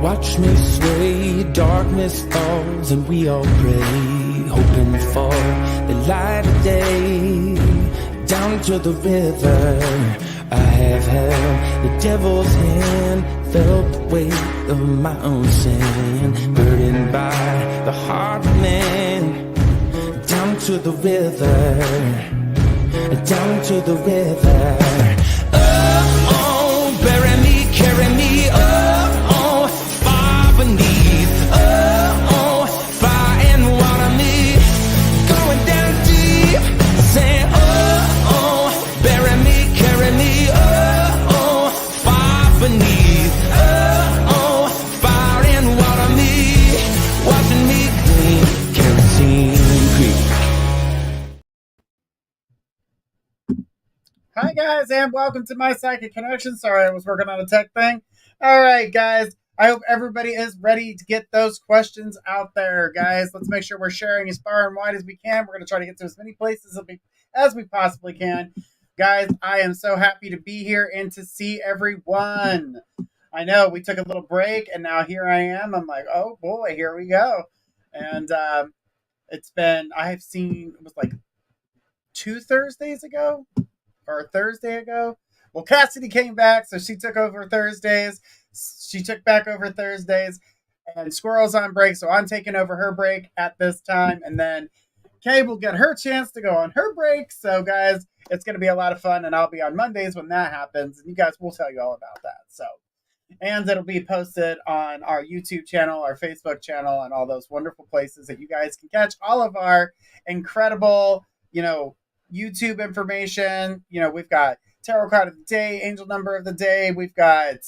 Watch me sway, darkness falls, and we all pray, hoping for the light of day. Down to the river, I have held the devil's hand, felt the weight of my own sin, burdened by the heart of man. Down to the river, down to the river. Oh, bury me, carry me, oh, far beneath, oh, fire and water me, going down deep, saying, oh, bury me, carry me, oh, far beneath, oh, fire and water me, watching me clean, kerosene creek. Hi guys, and welcome to my Psychic Connection. Sorry, I was working on a tech thing. All right, guys. I hope everybody is ready to get those questions out there, guys. Let's make sure we're sharing as far and wide as we can. We're going to try to get to as many places as we possibly can. Guys, I am so happy to be here and to see everyone. I know we took a little break, and now here I am. I'm like, oh boy, here we go. And it's been, I have seen, it was like 2 Thursdays ago? Or a Thursday ago. Well, Cassidy came back, so she took over Thursdays. She took back over Thursdays, and Squirrel's on break, so I'm taking over her break at this time, and then Kay will get her chance to go on her break. So, guys, it's going to be a lot of fun, and I'll be on Mondays when that happens, and you guys will tell you all about that. So, and it'll be posted on our YouTube channel, our Facebook channel, and all those wonderful places that you guys can catch all of our incredible, YouTube information. We've got tarot card of the day, angel number of the day. We've got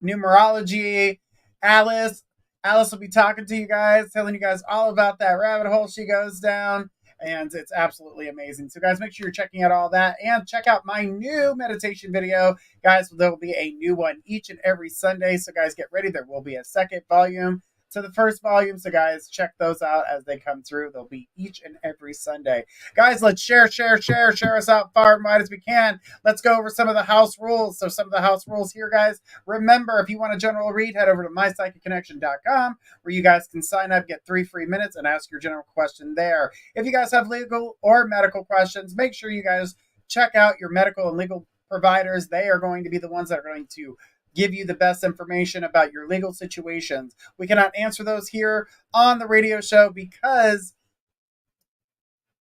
numerology. Alice will be talking to you guys, telling you guys all about that rabbit hole she goes down, and it's absolutely amazing. So guys, make sure you're checking out all that, and check out my new meditation video. Guys, there will be a new one each and every Sunday, so guys, get ready. There will be a second volume to the first volume. So guys, check those out as they come through. They'll be each and every Sunday. Guys, let's share us out far and wide as we can. Let's go over some of the house rules. So some of the house rules here, guys. Remember, if you want a general read, head over to mypsychicconnection.com, where you guys can sign up, get 3 free minutes, and ask your general question there. If you guys have legal or medical questions, make sure you guys check out your medical and legal providers. They are going to be the ones that are going to give you the best information about your legal situations. We cannot answer those here on the radio show because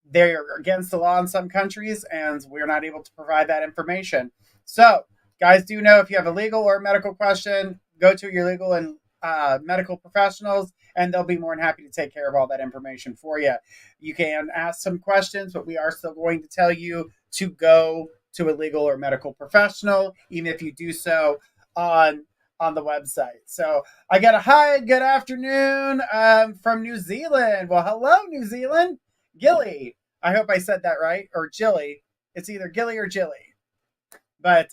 they're against the law in some countries, and we're not able to provide that information. So, guys, do know if you have a legal or medical question, go to your legal and medical professionals, and they'll be more than happy to take care of all that information for you. You can ask some questions, but we are still going to tell you to go to a legal or medical professional, even if you do so on the website. So I got a hi, good afternoon from New Zealand. Well, hello, New Zealand. Gilly. I hope I said that right. Or Jilly. It's either Gilly or Jilly. But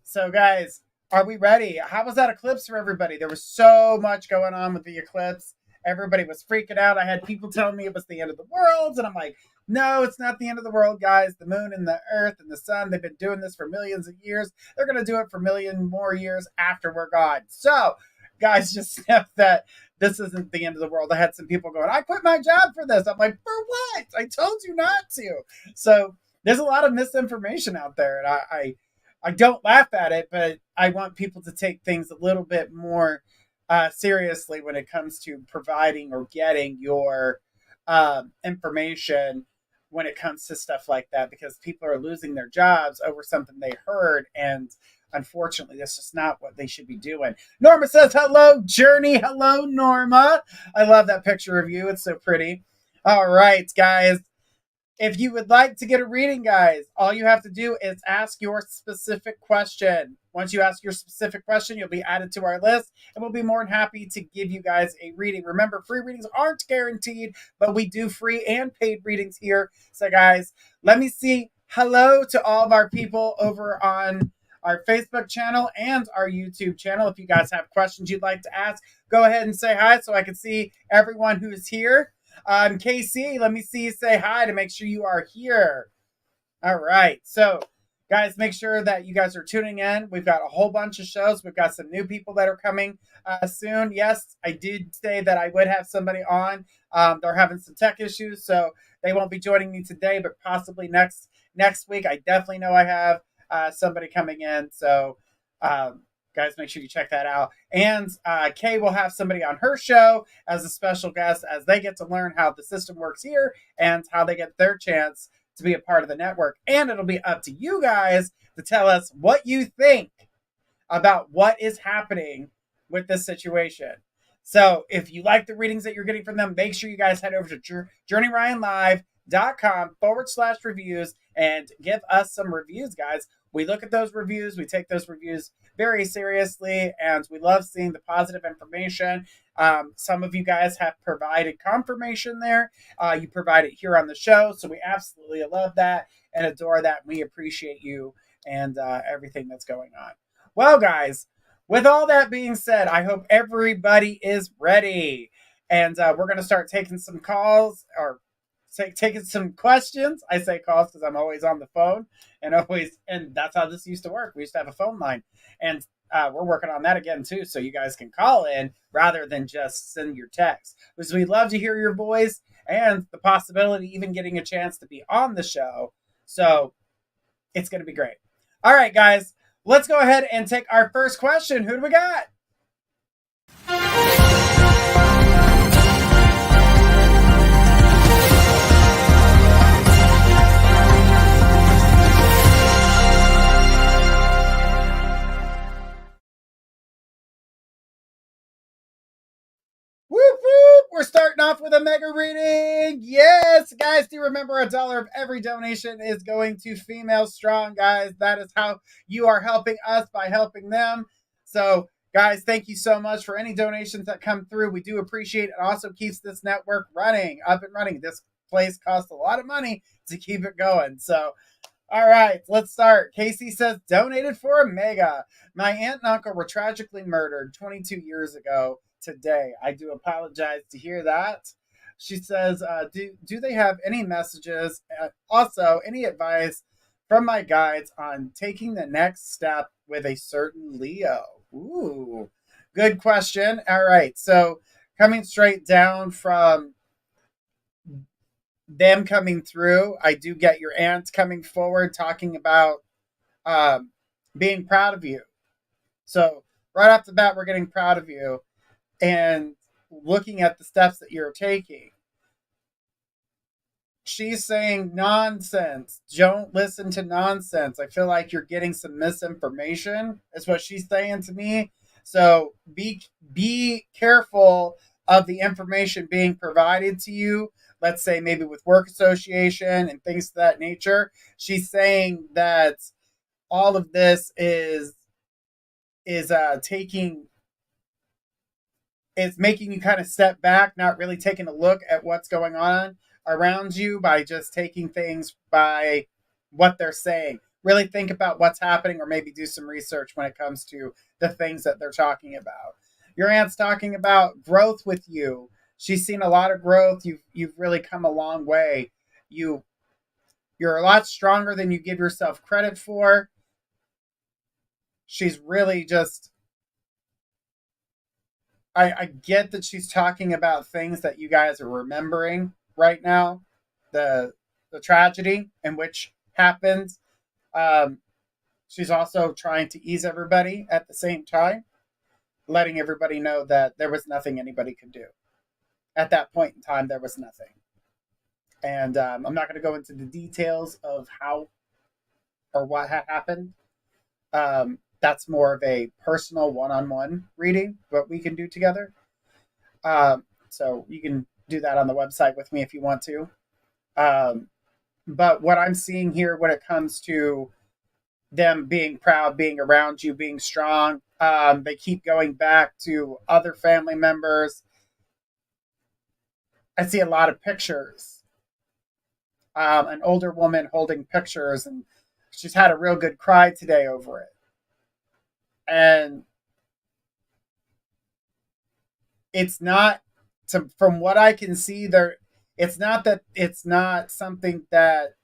so guys, are we ready? How was that eclipse for everybody? There was so much going on with the eclipse. Everybody was freaking out. I had people telling me it was the end of the world, and I'm like, no, it's not the end of the world, guys. The moon and the earth and the sun, they've been doing this for millions of years. They're going to do it for a million more years after we're gone. So, guys, just know that this isn't the end of the world. I had some people going, I quit my job for this. I'm like, for what? I told you not to. So, there's a lot of misinformation out there, and I don't laugh at it, but I want people to take things a little bit more seriously when it comes to providing or getting your information when it comes to stuff like that, because people are losing their jobs over something they heard, and unfortunately that's just not what they should be doing. Norma says hello, Journey. Hello, Norma. I love that picture of you. It's so pretty. All right, guys, if you would like to get a reading, guys, all you have to do is ask your specific question. Once you ask your specific question, you'll be added to our list, and we'll be more than happy to give you guys a reading. Remember, free readings aren't guaranteed, but we do free and paid readings here. So, guys, let me see hello to all of our people over on our Facebook channel and our YouTube channel. If you guys have questions you'd like to ask, go ahead and say hi so I can see everyone who's here. KC, let me see you say hi to make sure you are here. All right. So, guys, make sure that you guys are tuning in. We've got a whole bunch of shows. We've got some new people that are coming soon. Yes, I did say that I would have somebody on. They're having some tech issues, so they won't be joining me today, but possibly next week. I definitely know I have somebody coming in. So, guys, make sure you check that out. And Kay will have somebody on her show as a special guest as they get to learn how the system works here and how they get their chance to be a part of the network. And it'll be up to you guys to tell us what you think about what is happening with this situation. So if you like the readings that you're getting from them, make sure you guys head over to journeyryanlive.com/reviews and give us some reviews, guys. We look at those reviews. We take those reviews very seriously, and we love seeing the positive information. Some of you guys have provided confirmation there. You provide it here on the show, so we absolutely love that and adore that. We appreciate you and everything that's going on. Well, guys, with all that being said, I hope everybody is ready. And we're going to start taking some calls or taking some questions. I say calls because I'm always on the phone and that's how this used to work. We used to have a phone line, and we're working on that again too, so you guys can call in rather than just send your text, because we'd love to hear your voice and the possibility even getting a chance to be on the show. So it's going to be great. All right, guys, let's go ahead and take our first question. Who do we got? Whoop, whoop. We're starting off with a mega reading. Yes, guys, do remember $1 of every donation is going to Female Strong, guys. That is how you are helping us by helping them. So, guys, thank you so much for any donations that come through. We do appreciate it. It also keeps this network running, up and running. This place costs a lot of money to keep it going. So, all right, let's start. Casey says, donated for a mega. My aunt and uncle were tragically murdered 22 years ago today. I do apologize to hear that. She says, do they have any messages? Also, any advice from my guides on taking the next step with a certain Leo? Ooh, good question. All right, so coming straight down from them coming through, I do get your aunt coming forward talking about being proud of you. So right off the bat, we're getting proud of you and looking at the steps that you're taking. She's saying nonsense. Don't listen to nonsense. I feel like you're getting some misinformation, is what she's saying to me. So be careful of the information being provided to you. Let's say maybe with work association and things of that nature. She's saying that all of this is making you kind of step back, not really taking a look at what's going on around you by just taking things by what they're saying. Really think about what's happening, or maybe do some research when it comes to the things that they're talking about. Your aunt's talking about growth with you. She's seen a lot of growth. You've really come a long way. You're a lot stronger than you give yourself credit for. She's really just, I get that she's talking about things that you guys are remembering right now, the tragedy in which happened. She's also trying to ease everybody at the same time, letting everybody know that there was nothing anybody could do. At that point in time, there was nothing. And I'm not going to go into the details of how or what had happened. That's more of a personal one-on-one reading, what we can do together. So you can do that on the website with me if you want to. But what I'm seeing here when it comes to them being proud, being around you, being strong, they keep going back to other family members. I see a lot of pictures. An older woman holding pictures, and she's had a real good cry today over it. And it's not, from what I can see, it's not something that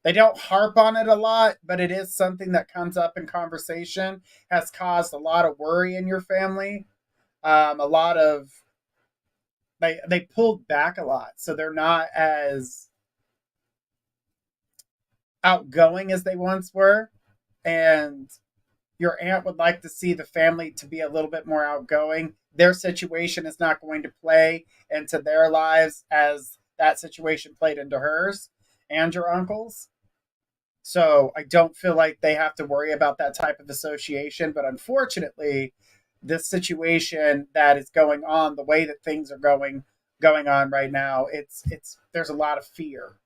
They don't harp on it a lot, but it is something that comes up in conversation, has caused a lot of worry in your family. A lot of they pulled back a lot, so they're not as outgoing as they once were. And your aunt would like to see the family to be a little bit more outgoing. Their situation is not going to play into their lives as that situation played into hers and your uncle's. So I don't feel like they have to worry about that type of association. But unfortunately, this situation that is going on, the way that things are going on right now, it's there's a lot of fear.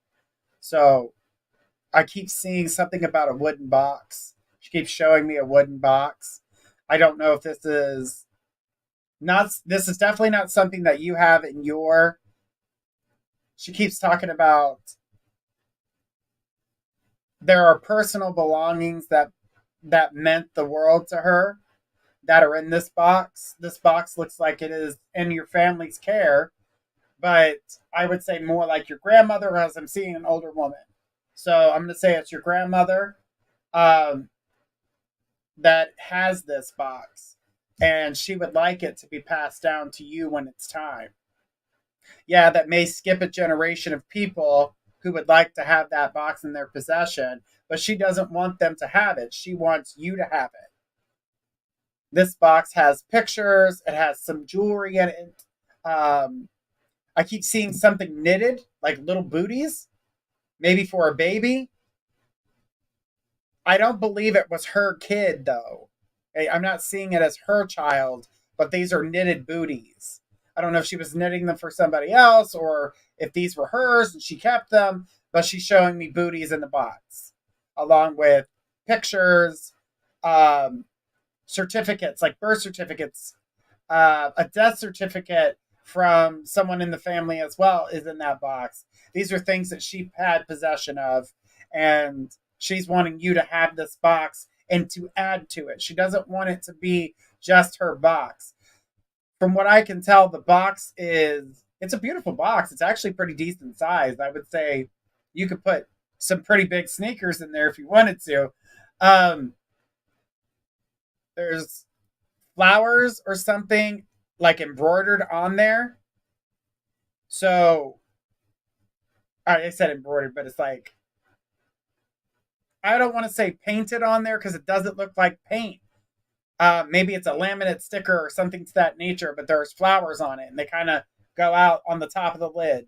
So I keep seeing something about a wooden box. She keeps showing me a wooden box. I don't know if this is definitely not something that you have in your. She keeps talking about there are personal belongings that meant the world to her that are in this box. This box looks like it is in your family's care, but I would say more like your grandmother, as I'm seeing an older woman. So I'm going to say it's your grandmother um, that has this box, and she would like it to be passed down to you when it's time. Yeah, that may skip a generation of people who would like to have that box in their possession, but she doesn't want them to have it. She wants you to have it. This box has pictures, it has some jewelry in it. I keep seeing something knitted, like little booties, maybe for a baby. I don't believe it was her kid, though. I'm not seeing it as her child, but these are knitted booties. I don't know if she was knitting them for somebody else or if these were hers and she kept them, but she's showing me booties in the box, along with pictures, um, certificates, like birth certificates, a death certificate from someone in the family as well is in that box. These are things that she had possession of, and she's wanting you to have this box and to add to it. She doesn't want it to be just her box. From what I can tell, the box it's a beautiful box. It's actually pretty decent size. I would say you could put some pretty big sneakers in there if you wanted to. Um, there's flowers or something like embroidered on there. So I said embroidered, but it's like I don't want to say painted on there because it doesn't look like paint. Maybe it's a laminate sticker or something to that nature, but there's flowers on it and they kind of go out on the top of the lid.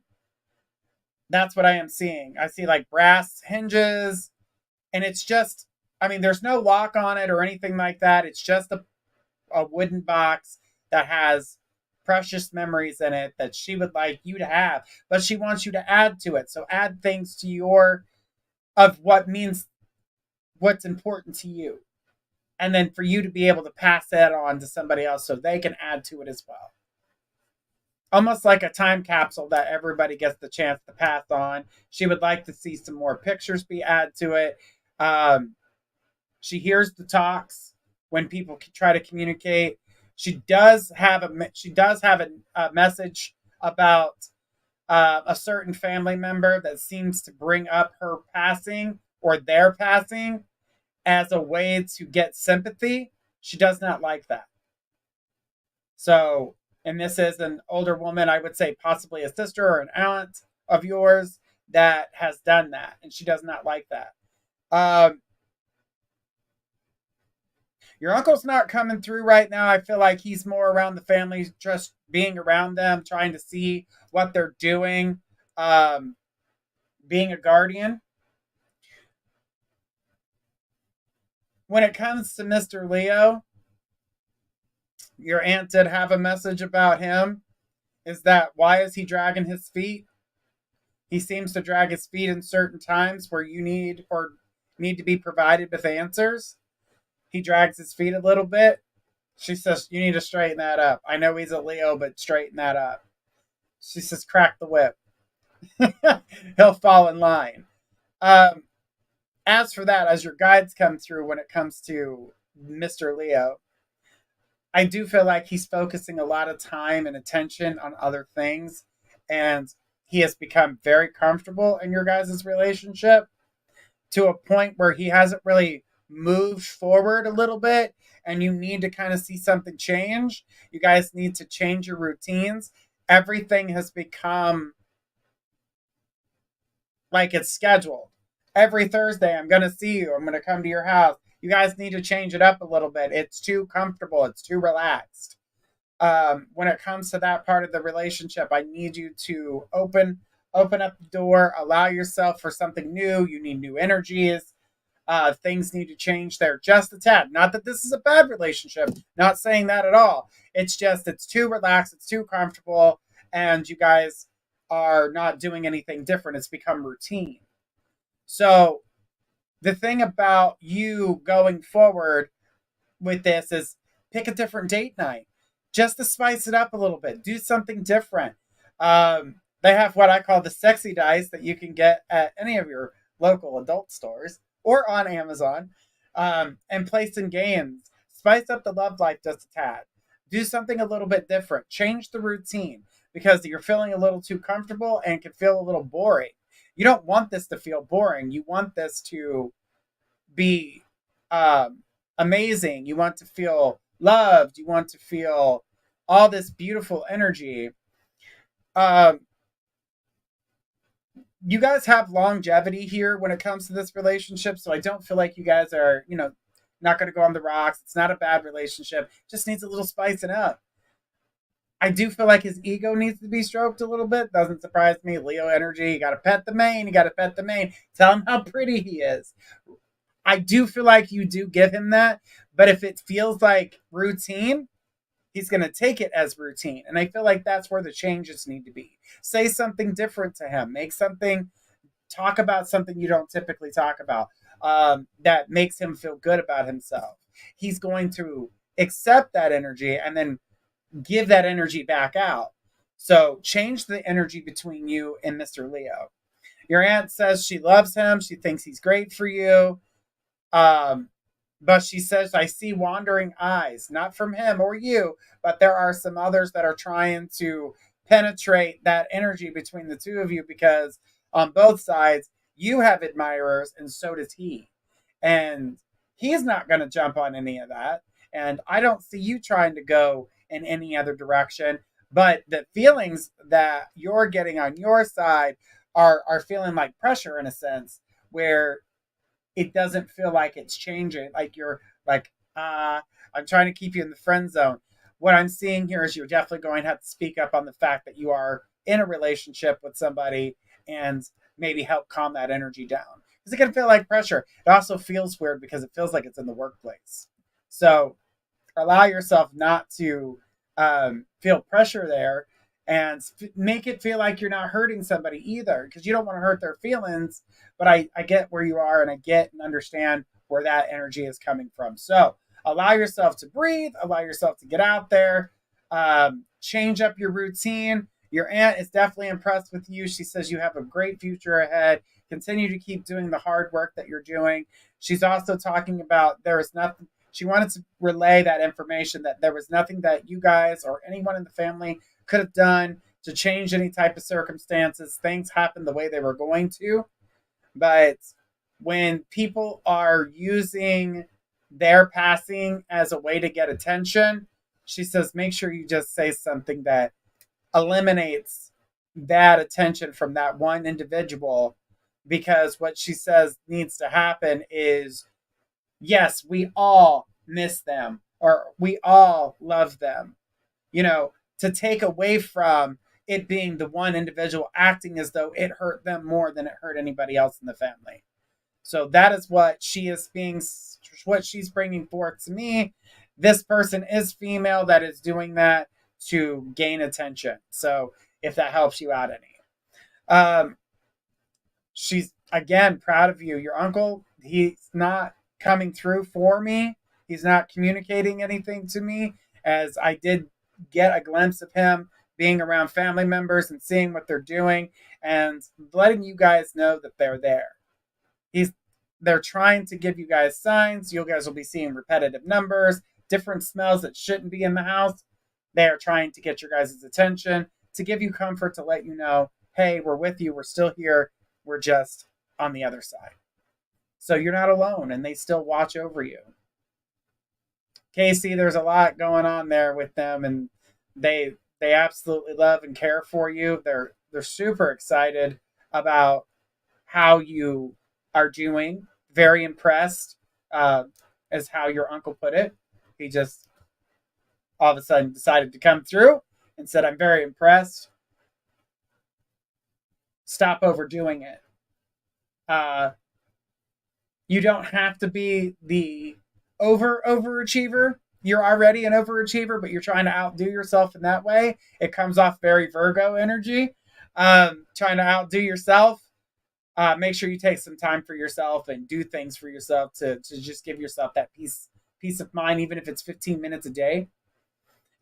That's what I am seeing. I see like brass hinges, and it's just, I mean, there's no lock on it or anything like that. It's just a wooden box that has precious memories in it that she would like you to have, but she wants you to add to it. So add things to your, of what means, what's important to you. And then for you to be able to pass that on to somebody else so they can add to it as well. Almost like a time capsule that everybody gets the chance to pass on. She would like to see some more pictures be added to it. She hears the talks when people try to communicate. She does have a message about a certain family member that seems to bring up her passing or their passing as a way to get sympathy. She does not like that. So, and this is an older woman, I would say possibly a sister or an aunt of yours that has done that, and she does not like that. Your uncle's not coming through right now. I feel like he's more around the family, just being around them, trying to see what they're doing, being a guardian. When it comes to Mr. Leo, your aunt did have a message about him. Is that why is he dragging his feet? He seems to drag his feet in certain times where you need to be provided with answers. He drags his feet a little bit. She says, you need to straighten that up. I know he's a Leo, but straighten that up. She says, crack the whip. He'll fall in line. As for that, as your guides come through when it comes to Mr. Leo, I do feel like he's focusing a lot of time and attention on other things, and he has become very comfortable in your guys' relationship. to a point where he hasn't really moved forward a little bit, and you need to kind of see something change. You guys need to change your routines. Everything has become like it's scheduled. Every Thursday, I'm going to see you. I'm going to come to your house. You guys need to change it up a little bit. It's too comfortable. It's too relaxed. When it comes to that part of the relationship, I need you to open up the door, allow yourself for something new. You need new energies. Things need to change there just a tad. Not that this is a bad relationship. Not saying that at all. It's just it's too relaxed. It's too comfortable, and you guys are not doing anything different. It's become routine. So the thing about you going forward with this is pick a different date night just to spice it up a little bit. Do something different. They have what I call the sexy dice that you can get at any of your local adult stores or on Amazon, and play some games. Spice up the love life just a tad. Do something a little bit different. Change the routine because you're feeling a little too comfortable and can feel a little boring. You don't want this to feel boring. You want this to be amazing. You want to feel loved. You want to feel all this beautiful energy. You guys have longevity here when it comes to this relationship, so I don't feel like you guys are, not going to go on the rocks. It's not a bad relationship. Just needs a little spicing up. I do feel like his ego needs to be stroked a little bit. Doesn't surprise me. Leo energy. You got to pet the mane. You got to pet the mane. Tell him how pretty he is. I do feel like you do give him that, but if it feels like routine, he's going to take it as routine. And I feel like that's where the changes need to be. Say something different to him. Talk about something you don't typically talk about, that makes him feel good about himself. He's going to accept that energy and then give that energy back out. So change the energy between you and Mr. Leo. Your aunt says she loves him. She thinks he's great for you. But she says, I see wandering eyes, not from him or you, but there are some others that are trying to penetrate that energy between the two of you because on both sides, you have admirers and so does he. And he's not going to jump on any of that. And I don't see you trying to go in any other direction. But the feelings that you're getting on your side are feeling like pressure in a sense where it doesn't feel like it's changing. Like you're like, I'm trying to keep you in the friend zone. What I'm seeing here is you're definitely going to have to speak up on the fact that you are in a relationship with somebody and maybe help calm that energy down. Because it can feel like pressure. It also feels weird because it feels like it's in the workplace. So allow yourself not to feel pressure there and make it feel like you're not hurting somebody either because you don't want to hurt their feelings. But I get where you are and I get and understand where that energy is coming from. So allow yourself to breathe, allow yourself to get out there, change up your routine. Your aunt is definitely impressed with you. She says you have a great future ahead. Continue to keep doing the hard work that you're doing. She's also talking about there is nothing. She wanted to relay that information that there was nothing that you guys or anyone in the family could have done to change any type of circumstances. Things happened the way they were going to. But when people are using their passing as a way to get attention, she says, make sure you just say something that eliminates that attention from that one individual. Because what she says needs to happen is, yes, we all miss them or we all love them. To take away from it being the one individual acting as though it hurt them more than it hurt anybody else in the family. So that is what she's bringing forth to me. This person is female that is doing that to gain attention. So if that helps you out any. She's, again, proud of you. Your uncle, he's not coming through for me. He's not communicating anything to me, as I did get a glimpse of him being around family members and seeing what they're doing and letting you guys know that they're there. They're trying to give you guys signs. You guys will be seeing repetitive numbers, different smells that shouldn't be in the house. They are trying to get your guys' attention, to give you comfort, to let you know, hey, we're with you. We're still here. We're just on the other side. So you're not alone, and they still watch over you. Casey, there's a lot going on there with them, and they absolutely love and care for you. They're super excited about how you are doing. Very impressed, as how your uncle put it. He just all of a sudden decided to come through and said, "I'm very impressed. Stop overdoing it." You don't have to be the overachiever. You're already an overachiever, but you're trying to outdo yourself in that way. It comes off very Virgo energy. Trying to outdo yourself. Make sure you take some time for yourself and do things for yourself to just give yourself that peace of mind, even if it's 15 minutes a day.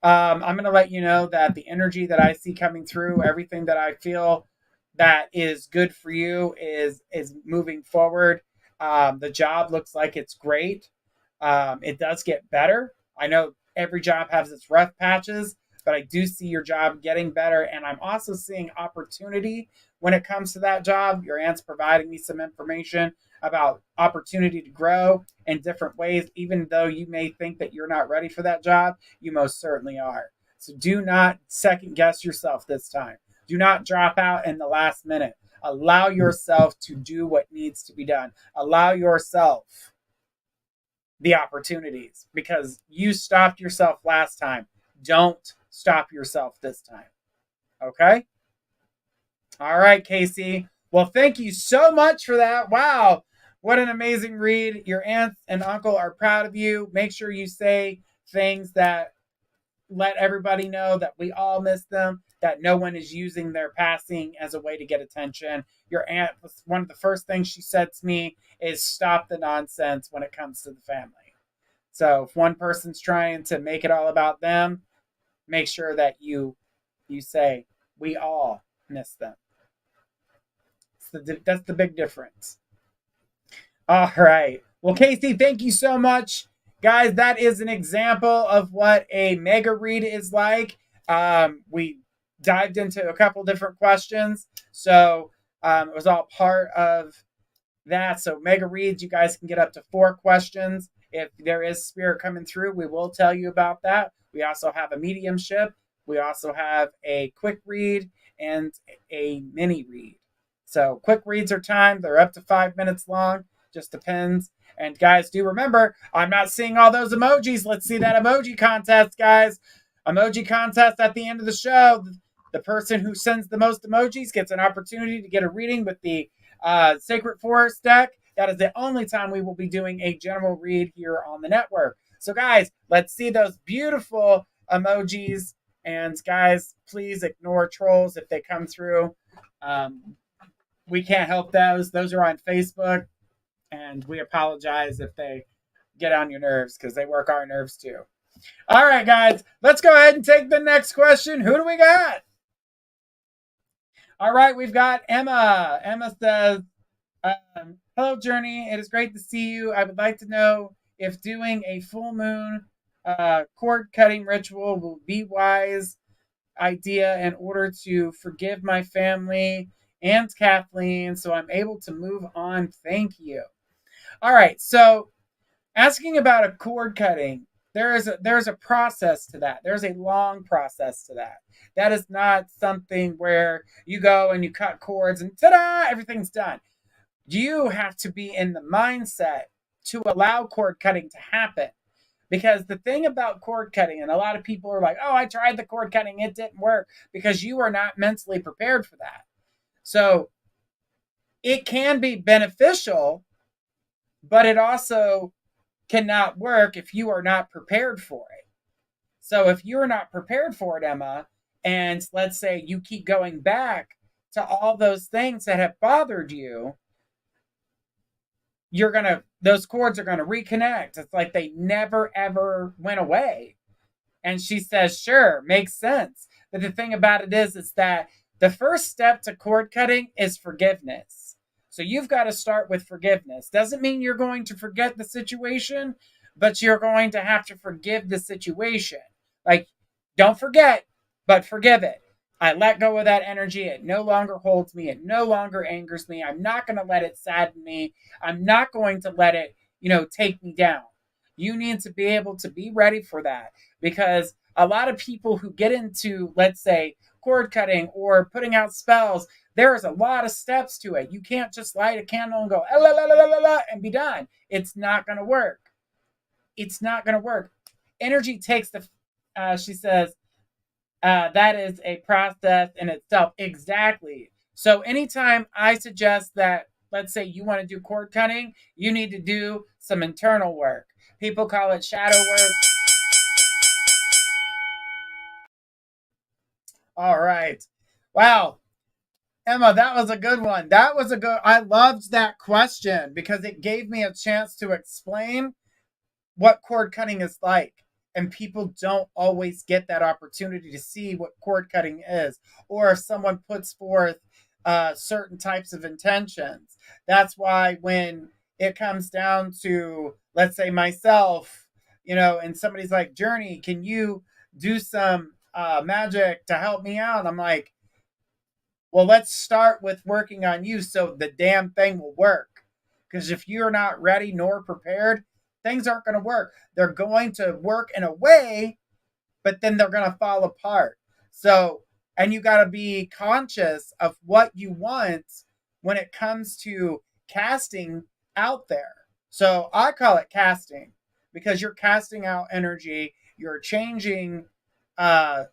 I'm going to let you know that the energy that I see coming through, everything that I feel that is good for you is moving forward. The job looks like it's great. It does get better. I know every job has its rough patches, but I do see your job getting better. And I'm also seeing opportunity when it comes to that job. Your aunt's providing me some information about opportunity to grow in different ways. Even though you may think that you're not ready for that job, you most certainly are. So do not second guess yourself this time. Do not drop out in the last minute. Allow yourself to do what needs to be done. Allow yourself the opportunities, because you stopped yourself last time. Don't stop yourself this time. Okay? All right, Casey. Well, thank you so much for that. Wow. What an amazing read. Your aunt and uncle are proud of you. Make sure you say things that let everybody know that we all miss them, that no one is using their passing as a way to get attention. Your aunt, one of the first things she said to me is stop the nonsense when it comes to the family. So if one person's trying to make it all about them, make sure that you say, we all miss them. That's the big difference. All right. Well, Casey, thank you so much. Guys, that is an example of what a mega read is like. We dived into a couple different questions. So it was all part of that. So mega reads, you guys can get up to 4 questions. If there is spirit coming through, we will tell you about that. We also have a mediumship. We also have a quick read and a mini read. So quick reads are timed. They're up to 5 minutes long. Just depends. And guys, do remember, I'm not seeing all those emojis. Let's see that emoji contest, guys. Emoji contest at the end of the show. The person who sends the most emojis gets an opportunity to get a reading with the Sacred Forest deck. That is the only time we will be doing a general read here on the network. So guys, let's see those beautiful emojis. And guys, please ignore trolls if they come through. We can't help those. Those are on Facebook. And we apologize if they get on your nerves, because they work our nerves too. All right, guys, let's go ahead and take the next question. Who do we got? All right, we've got Emma. Emma says, hello, Journey. It is great to see you. I would like to know if doing a full moon cord cutting ritual will be wise idea in order to forgive my family and Kathleen so I'm able to move on. Thank you. All right, so asking about a cord cutting, there's a process to that. There's a long process to that. That is not something where you go and you cut cords and ta-da, everything's done. You have to be in the mindset to allow cord cutting to happen. Because the thing about cord cutting, and a lot of people are like, oh, I tried the cord cutting, it didn't work, because you are not mentally prepared for that. So it can be beneficial, but it also cannot work if you are not prepared for it. So if you're not prepared for it, Emma, and let's say you keep going back to all those things that have bothered you, those cords are going to reconnect. It's like they never, ever went away. And she says, sure, makes sense. But the thing about it is that the first step to cord cutting is forgiveness. So you've got to start with forgiveness. Doesn't mean you're going to forget the situation, but you're going to have to forgive the situation. Like, don't forget, but forgive it. I let go of that energy. It no longer holds me. It no longer angers me. I'm not going to let it sadden me. I'm not going to let it, take me down. You need to be able to be ready for that, because a lot of people who get into, let's say, cord cutting or putting out spells, there's a lot of steps to it. You can't just light a candle and go, "Ah, la, la, la, la, la," and be done. It's not going to work. It's not going to work. Energy takes she says, that is a process in itself. Exactly. So anytime I suggest that, let's say you want to do cord cutting, you need to do some internal work. People call it shadow work. All right. Wow. Emma, that was a good one. I loved that question because it gave me a chance to explain what cord cutting is like. And people don't always get that opportunity to see what cord cutting is, or if someone puts forth certain types of intentions. That's why when it comes down to, let's say, myself, and somebody's like, Journey, can you do some magic to help me out? I'm like, well, let's start with working on you so the damn thing will work. Because if you're not ready nor prepared, things aren't going to work. They're going to work in a way, but then they're going to fall apart. So, and you got to be conscious of what you want when it comes to casting out there. So I call it casting because you're casting out energy, you're changing the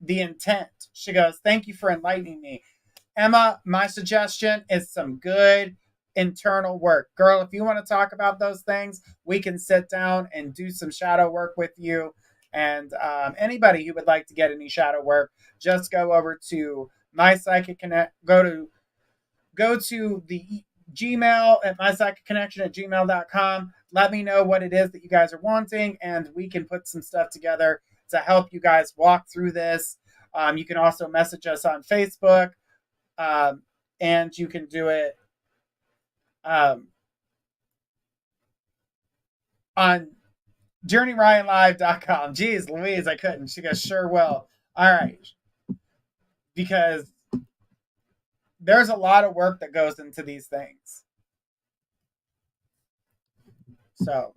intent. She goes, thank you for enlightening me. Emma, my suggestion is some good internal work. Girl, if you want to talk about those things, we can sit down and do some shadow work with you. And anybody who would like to get any shadow work, just go over to my psychic connect. Go to the Gmail at mypsychicconnection@gmail.com. Let me know what it is that you guys are wanting, and we can put some stuff together to help you guys walk through this. You can also message us on Facebook, and you can do it on journeyryanlive.com. Jeez Louise, I couldn't. She goes, sure will. All right. Because there's a lot of work that goes into these things. So,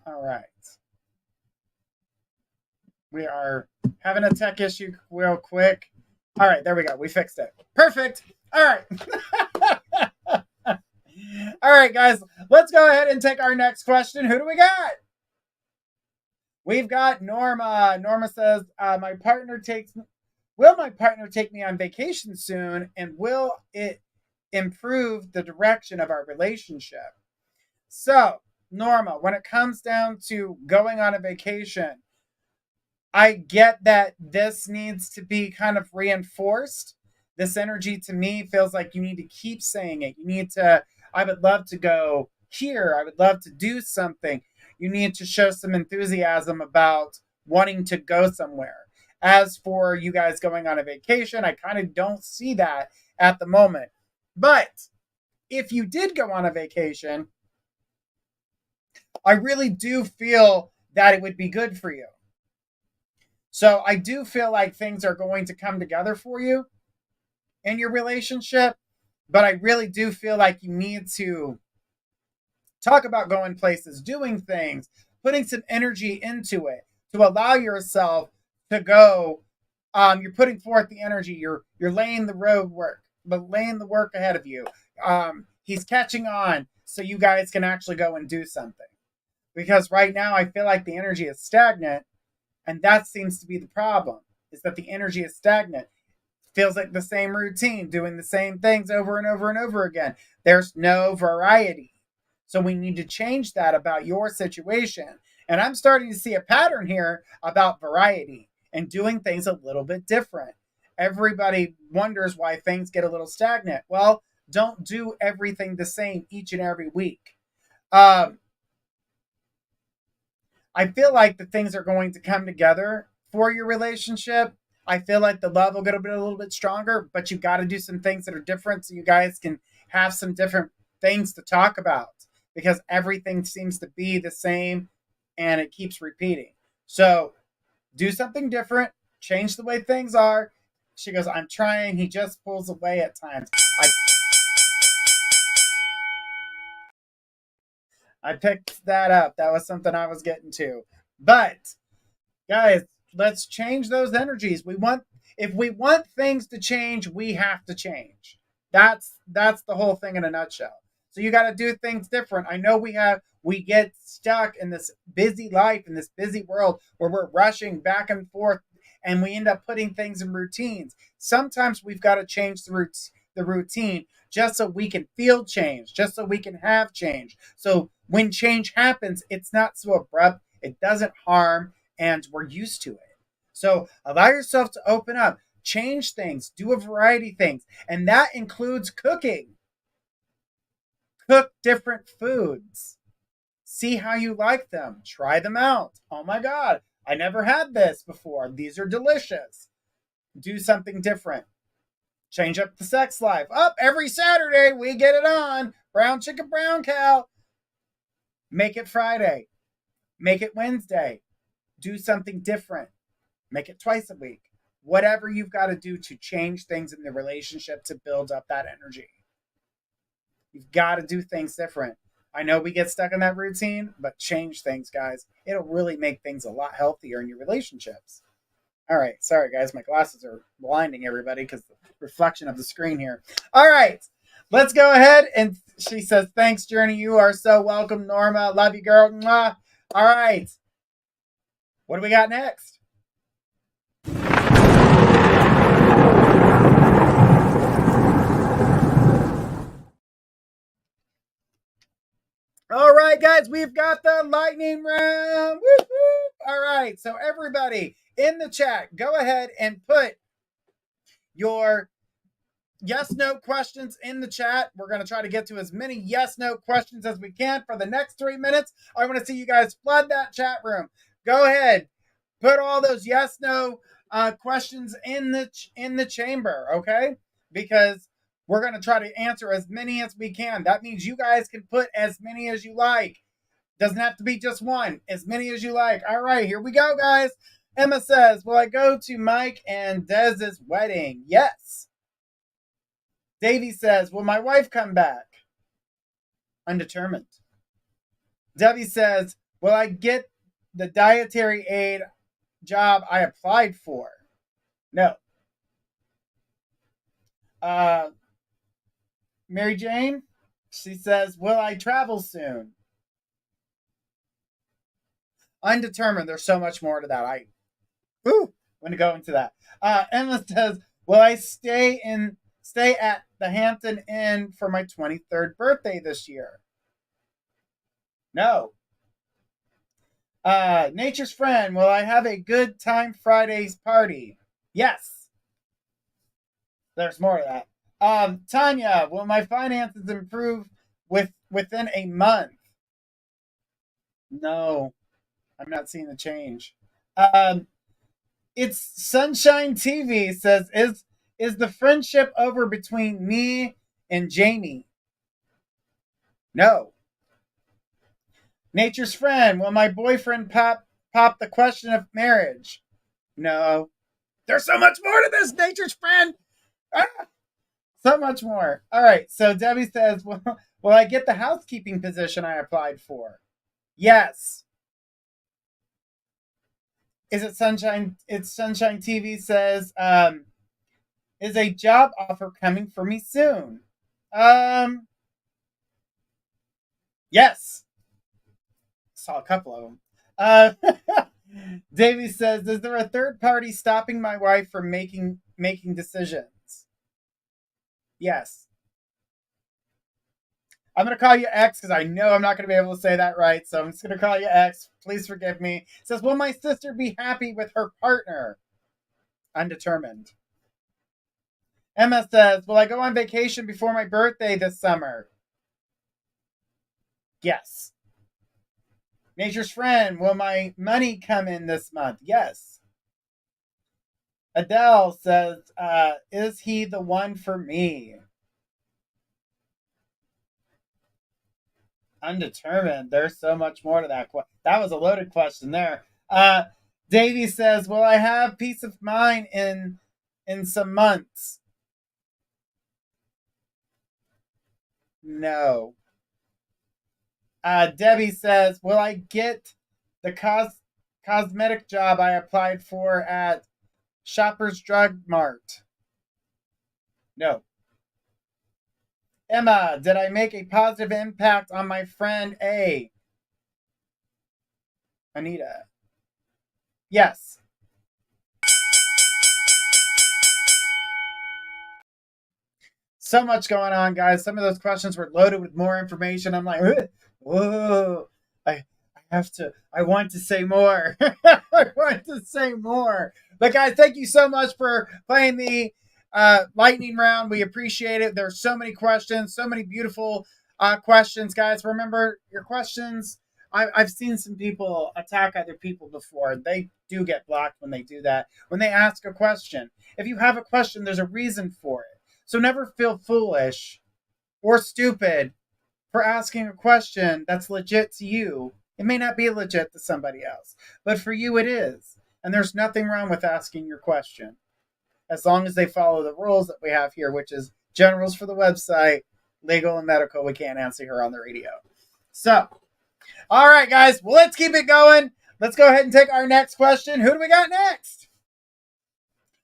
all right. We are having a tech issue real quick. All right, there we go. We fixed it. Perfect. All right. All right, guys, let's go ahead and take our next question. Who do we got? We've got Norma. Norma says, will my partner take me on vacation soon, and will it improve the direction of our relationship? So, Norma, when it comes down to going on a vacation, I get that this needs to be kind of reinforced. This energy to me feels like you need to keep saying it. You need to, I would love to go here. I would love to do something. You need to show some enthusiasm about wanting to go somewhere. As for you guys going on a vacation, I kind of don't see that at the moment. But if you did go on a vacation, I really do feel that it would be good for you. So I do feel like things are going to come together for you in your relationship, but I really do feel like you need to talk about going places, doing things, putting some energy into it to allow yourself to go. You're putting forth the energy. You're laying the road work, but laying the work ahead of you. He's catching on, so you guys can actually go and do something. Because right now I feel like the energy is stagnant. And that seems to be the problem, is that the energy is stagnant. Feels like the same routine, doing the same things over and over and over again. There's no variety. So we need to change that about your situation. And I'm starting to see a pattern here about variety and doing things a little bit different. Everybody wonders why things get a little stagnant. Well, don't do everything the same each and every week. I feel like the things are going to come together for your relationship. I feel like the love will get a little bit stronger, but you've got to do some things that are different so you guys can have some different things to talk about, because everything seems to be the same and it keeps repeating. So do something different. change the way things are. She goes, I'm trying. He just pulls away at times. I picked that up. That was something I was getting to. But guys, let's change those energies. If we want things to change, we have to change. That's the whole thing in a nutshell. So you got to do things different. I know we get stuck in this busy life, in this busy world where we're rushing back and forth, and we end up putting things in routines. Sometimes we've got to change the routine just so we can feel change, just so we can have change. So when change happens, it's not so abrupt, it doesn't harm, and we're used to it. So allow yourself to open up, change things, do a variety of things, and that includes cooking. Cook different foods. See how you like them. Try them out. Oh my God, I never had this before. These are delicious. Do something different. Change up the sex life. Up every Saturday, we get it on. Brown chicken, brown cow. Make it Friday. Make it Wednesday. Do something different. Make it twice a week. Whatever you've got to do to change things in the relationship to build up that energy. You've got to do things different. I know we get stuck in that routine, but change things, guys. It'll really make things a lot healthier in your relationships. All right. Sorry, guys. My glasses are blinding everybody because the reflection of the screen here. All right. Let's go ahead. And she says, thanks, Journey. You are so welcome, Norma. Love you, girl. Mwah. All right. What do we got next? All right, guys, we've got the lightning round. Woo-hoo. All right, so everybody in the chat, go ahead and put your yes, no questions in the chat. We're going to try to get to as many yes, no questions as we can for the next 3 minutes. I want to see you guys flood that chat room. Go ahead, put all those yes, no questions in the chamber, okay? Because we're going to try to answer as many as we can. That means you guys can put as many as you like. Doesn't have to be just one. As many as you like. All right, here we go, guys. Emma says, will I go to Mike and Dez's wedding? Yes. Davey says, will my wife come back? Undetermined. Debbie says, will I get the dietary aid job I applied for? No. Mary Jane, she says, will I travel soon? Undetermined. There's so much more to that. I'm going to go into that. Emma says, will I stay at the Hampton Inn for my 23rd birthday this year? No. Nature's Friend, will I have a good time Friday's party? Yes. There's more of that. Tanya, will my finances improve within a month? No, I'm not seeing the change. It's Sunshine TV says, is the friendship over between me and Jamie? No. Nature's Friend, will my boyfriend pop the question of marriage? No. There's so much more to this, Nature's Friend. So much more. All right. So Debbie says, will I get the housekeeping position I applied for? Yes. Is it Sunshine? It's Sunshine TV says, is a job offer coming for me soon? Yes. Saw a couple of them. Davey says, is there a third party stopping my wife from making decisions? Yes. I'm going to call you X because I know I'm not going to be able to say that right. So I'm just going to call you X. Please forgive me. It says, will my sister be happy with her partner? Undetermined. Emma says, will I go on vacation before my birthday this summer? Yes. Nature's Friend, will my money come in this month? Yes. Adele says, is he the one for me? Undetermined. There's so much more to that. That was a loaded question there. Davey says, will I have peace of mind in some months? No. Debbie says, will I get the cosmetic job I applied for at Shoppers Drug Mart? No. Emma, did I make a positive impact on my friend A? Anita. Yes. So much going on, guys. Some of those questions were loaded with more information. I'm like, whoa, I want to say more. I want to say more. But guys, thank you so much for playing the lightning round. We appreciate it. There's so many questions, so many beautiful questions, guys. Remember your questions. I've seen some people attack other people before. They do get blocked when they do that. When they ask a question, if you have a question, there's a reason for it. So never feel foolish or stupid for asking a question that's legit to you. It may not be legit to somebody else, but for you it is. And there's nothing wrong with asking your question as long as they follow the rules that we have here, which is generals for the website, legal and medical. We can't answer here on the radio. So, all right, guys, well, let's keep it going. Let's go ahead and take our next question. Who do we got next?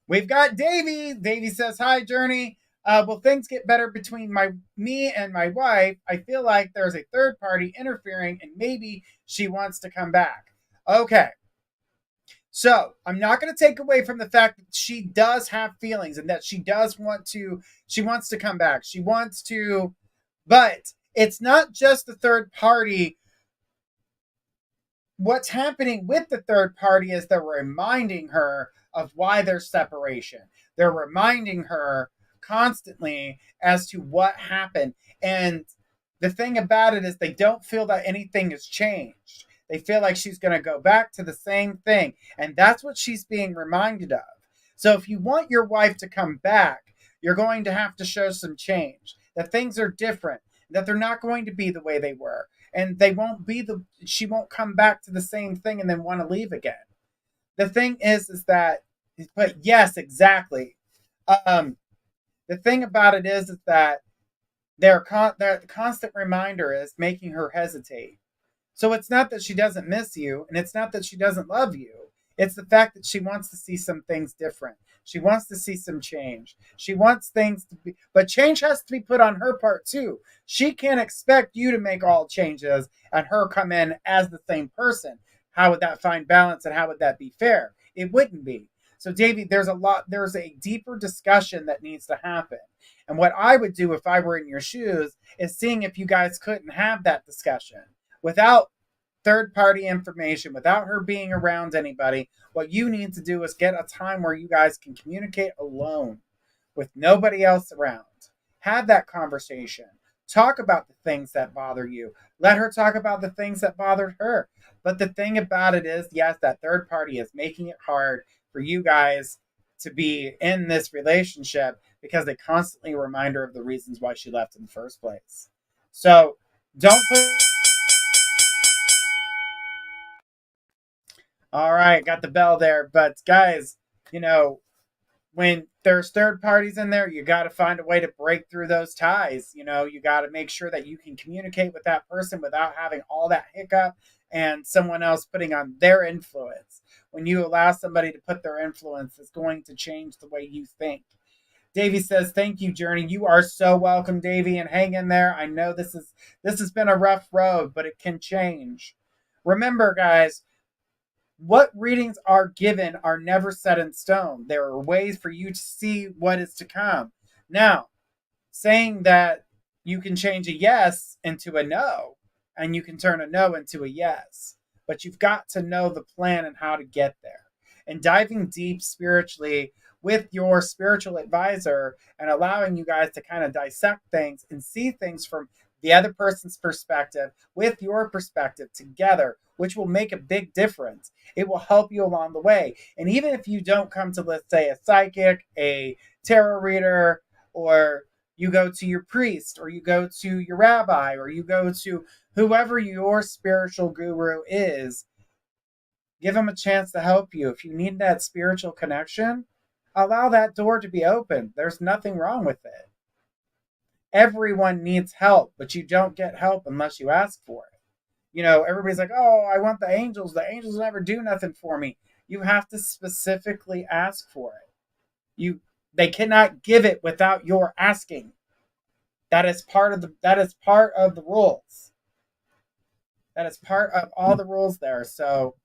We've got Davey. Davey says, hi, Journey. Will things get better between me and my wife? I feel like there's a third party interfering and maybe she wants to come back. Okay. So I'm not going to take away from the fact that she does have feelings and that she wants to come back. She wants to, but it's not just the third party. What's happening with the third party is they're reminding her of why there's separation. They're reminding her constantly as to what happened. And the thing about it is they don't feel that anything has changed. They feel like she's going to go back to the same thing. And that's what she's being reminded of. So if you want your wife to come back, you're going to have to show some change. That things are different. That they're not going to be the way they were. And she won't come back to the same thing and then want to leave again. The thing is that, but yes, exactly. The thing about it is that their constant reminder is making her hesitate. So it's not that she doesn't miss you, and it's not that she doesn't love you. It's the fact that she wants to see some things different. She wants to see some change. She wants things to be, but change has to be put on her part too. She can't expect you to make all changes and her come in as the same person. How would that find balance and how would that be fair? It wouldn't be. So, Davey, there's a deeper discussion that needs to happen. And what I would do if I were in your shoes is seeing if you guys couldn't have that discussion without third party information, without her being around anybody. What you need to do is get a time where you guys can communicate alone with nobody else around. Have that conversation. Talk about the things that bother you. Let her talk about the things that bothered her. But the thing about it is, yes, that third party is making it hard for you guys to be in this relationship because they constantly remind her of the reasons why she left in the first place. So don't put. All right, got the bell there. But guys, when there's third parties in there, you got to find a way to break through those ties. You got to make sure that you can communicate with that person without having all that hiccup and someone else putting on their influence. When you allow somebody to put their influence, it's going to change the way you think. Davey says, thank you, Journey. You are so welcome, Davey, and hang in there. I know this has been a rough road, but it can change. Remember, guys, what readings are given are never set in stone. There are ways for you to see what is to come. Now, saying that you can change a yes into a no, and you can turn a no into a yes, but you've got to know the plan and how to get there. And diving deep spiritually with your spiritual advisor and allowing you guys to kind of dissect things and see things from the other person's perspective with your perspective together, which will make a big difference. It will help you along the way. And even if you don't come to, let's say, a psychic, a tarot reader, or you go to your priest, or you go to your rabbi, or you go to whoever your spiritual guru is, Give them a chance to help you. If you need that spiritual connection, allow that door to be open. There's nothing wrong with it. Everyone needs help, but you don't get help unless you ask for it. You know, everybody's like, oh, I want the angels. The angels never do nothing for me. You have to specifically ask for it. They cannot give it without your asking. That is part of the rules. That is part of all the rules there. So,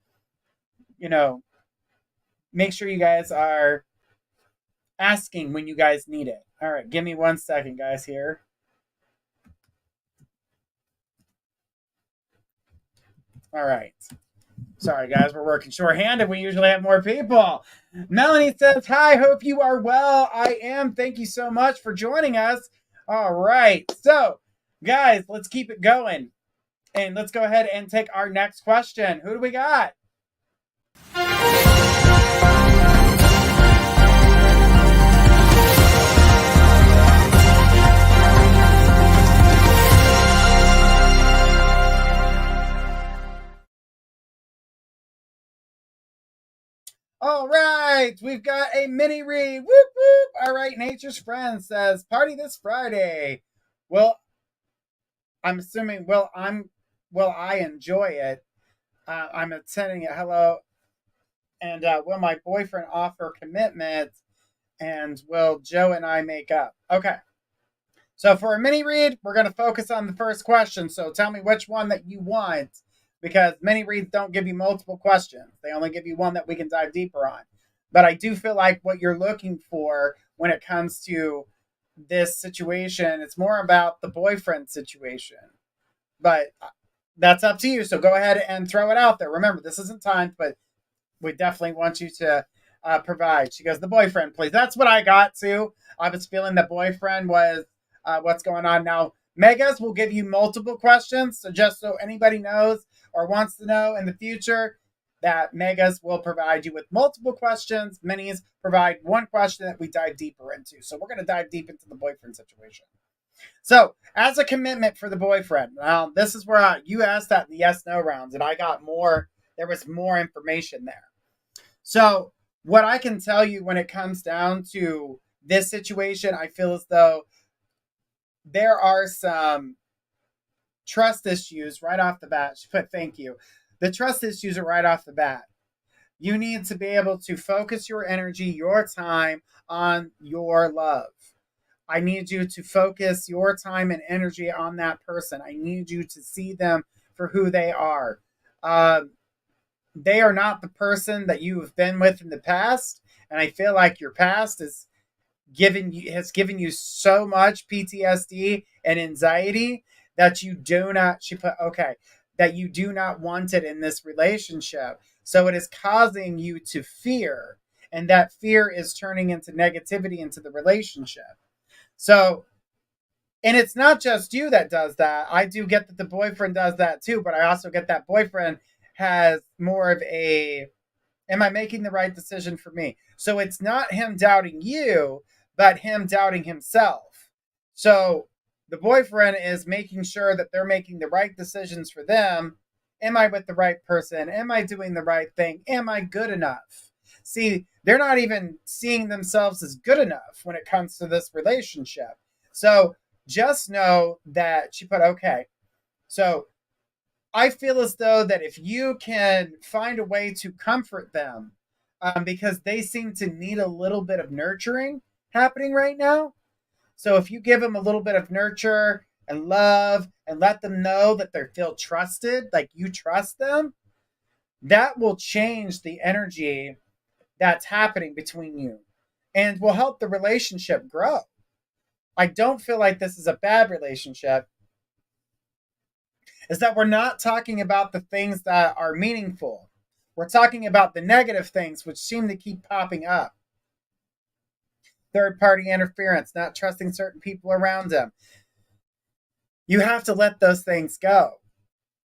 you know, make sure you guys are asking when you guys need it. All right, give me 1 second, guys, here. All right. Sorry, guys, we're working shorthanded. We usually have more people. Melanie says, hi, hope you are well. I am. Thank you so much for joining us. All right. So, guys, let's keep it going. And let's go ahead and take our next question. Who do we got? All right, we've got a mini read. Whoop whoop. All right, Nature's Friend says, party this Friday. Well, I'm assuming, I enjoy it. I'm attending it. Hello. And will my boyfriend offer commitment? And will Joe and I make up? Okay. So for a mini read, we're going to focus on the first question. So tell me which one that you want, because mini reads don't give you multiple questions. They only give you one that we can dive deeper on. But I do feel like what you're looking for when it comes to this situation, it's more about the boyfriend situation. But that's up to you. So go ahead and throw it out there. Remember, this isn't timed, but we definitely want you to provide. She goes, the boyfriend, please. That's what I got too. I was feeling the boyfriend was what's going on now. Megas will give you multiple questions. So just so anybody knows or wants to know in the future, that Megas will provide you with multiple questions. Minis provide one question that we dive deeper into. So we're going to dive deep into the boyfriend situation. So as a commitment for the boyfriend, this is where you asked that in the yes/no rounds, and I got more. There was more information there. So what I can tell you when it comes down to this situation, I feel as though there are some trust issues right off the bat. She put, thank you. The trust issues are right off the bat. You need to be able to focus your energy, your time on your love. I need you to focus your time and energy on that person. I need you to see them for who they are. They are not the person that you have been with in the past. And I feel like your past has given you so much PTSD and anxiety that you do not, that you do not want it in this relationship. So it is causing you to fear, and that fear is turning into negativity into the relationship. So, and it's not just you that does that. I do get that the boyfriend does that too, but I also get that boyfriend has more of a, am I making the right decision for me? So it's not him doubting you, but him doubting himself. So the boyfriend is making sure that they're making the right decisions for them. Am I with the right person? Am I doing the right thing? Am I good enough? See, they're not even seeing themselves as good enough when it comes to this relationship. So just know that she put, okay. So I feel as though that if you can find a way to comfort them, because they seem to need a little bit of nurturing happening right now. So if you give them a little bit of nurture and love and let them know that they feel trusted, like you trust them, that will change the energy that's happening between you and will help the relationship grow. I don't feel like this is a bad relationship. Is that we're not talking about the things that are meaningful. We're talking about the negative things which seem to keep popping up. Third-party interference, not trusting certain people around them. You have to let those things go.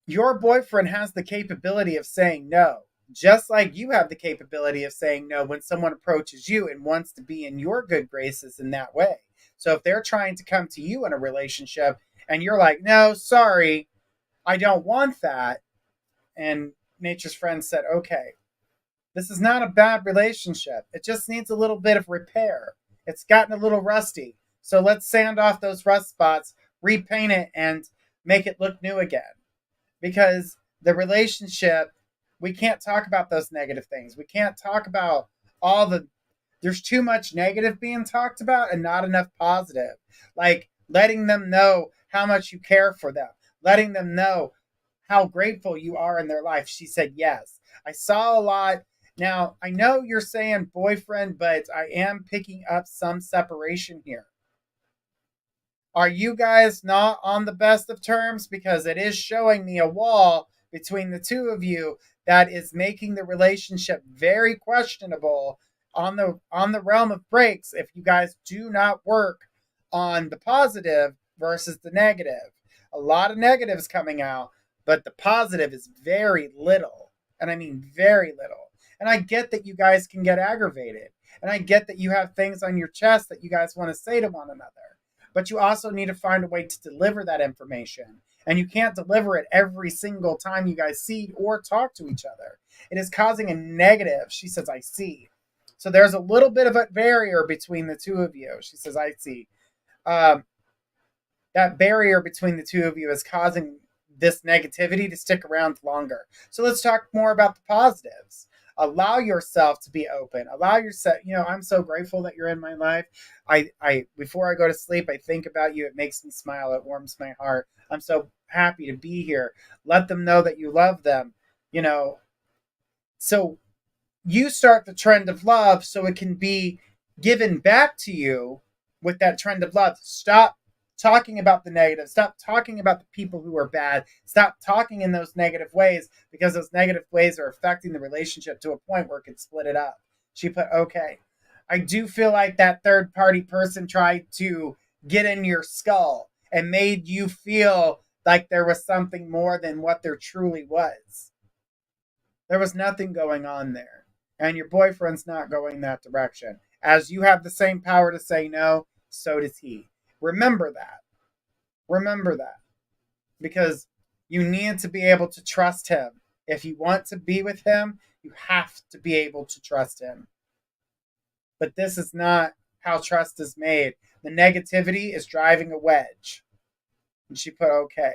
Your boyfriend has the capability of saying no, just like you have the capability of saying no when someone approaches you and wants to be in your good graces in that way. So if they're trying to come to you in a relationship and you're like, no, sorry, I don't want that. And, Nature's Friend said, okay, this is not a bad relationship. It just needs a little bit of repair. It's gotten a little rusty. So let's sand off those rust spots, repaint it, and make it look new again. Because the relationship, we can't talk about those negative things. We can't talk about all the, there's too much negative being talked about and not enough positive. Like letting them know how much you care for them, letting them know how grateful you are in their life. She said, yes. I saw a lot. Now, I know you're saying boyfriend, but I am picking up some separation here. Are you guys not on the best of terms? Because it is showing me a wall between the two of you that is making the relationship very questionable on the realm of breaks if you guys do not work on the positive versus the negative. A lot of negatives coming out, but the positive is very little. And I mean very little. And I get that you guys can get aggravated. And I get that you have things on your chest that you guys want to say to one another. But you also need to find a way to deliver that information. And you can't deliver it every single time you guys see or talk to each other. It is causing a negative. She says, I see. So there's a little bit of a barrier between the two of you. She says, I see. That barrier between the two of you is causing this negativity to stick around longer. So let's talk more about the positives. Allow yourself to be open. Allow yourself, I'm so grateful that you're in my life. I before I go to sleep, I think about you. It makes me smile. It warms my heart. I'm so happy to be here. Let them know that you love them, So you start the trend of love so it can be given back to you with that trend of love. Stop talking about the negative. Stop talking about the people who are bad. Stop talking in those negative ways because those negative ways are affecting the relationship to a point where it could split it up. She put, okay. I do feel like that third party person tried to get in your skull and made you feel like there was something more than what there truly was. There was nothing going on there. And your boyfriend's not going that direction. As you have the same power to say no, so does he. Remember that. Remember that. Because you need to be able to trust him. If you want to be with him, you have to be able to trust him. But this is not how trust is made. The negativity is driving a wedge. And she put, okay.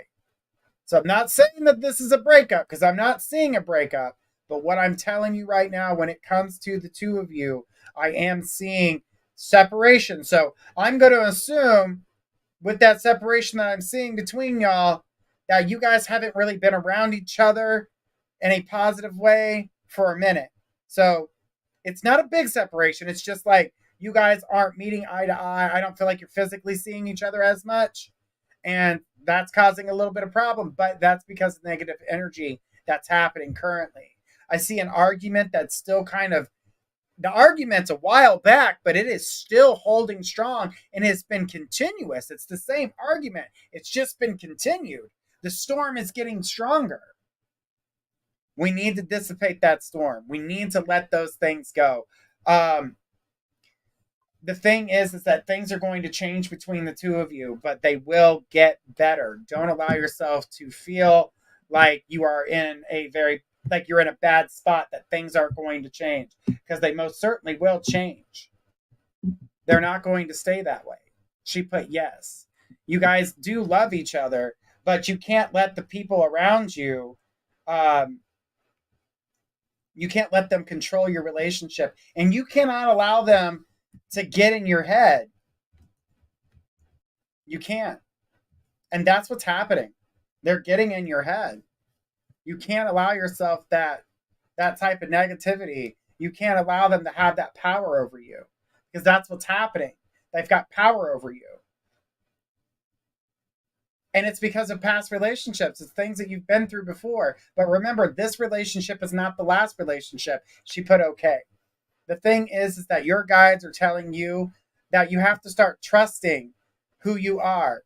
So I'm not saying that this is a breakup, because I'm not seeing a breakup. But what I'm telling you right now, when it comes to the two of you, I am seeing separation. So I'm going to assume with that separation that I'm seeing between y'all, that you guys haven't really been around each other in a positive way for a minute. So it's not a big separation. It's just like you guys aren't meeting eye to eye. I don't feel like you're physically seeing each other as much. And that's causing a little bit of problem, but that's because of negative energy that's happening currently. I see an argument that's still kind of, the argument's a while back, but it is still holding strong and it's been continuous. It's the same argument. It's just been continued. The storm is getting stronger. We need to dissipate that storm. We need to let those things go. The thing is that things are going to change between the two of you, but they will get better. Don't allow yourself to feel like you are in like you're in a bad spot, that things aren't going to change, because they most certainly will change. They're not going to stay that way. She put, yes. You guys do love each other, but you can't let the people around you, you can't let them control your relationship, and you cannot allow them to get in your head. You can't. And that's what's happening. They're getting in your head. You can't allow yourself that type of negativity. You can't allow them to have that power over you, because that's what's happening. They've got power over you. And it's because of past relationships. It's things that you've been through before. But remember, this relationship is not the last relationship. She put, okay. The thing is that your guides are telling you that you have to start trusting who you are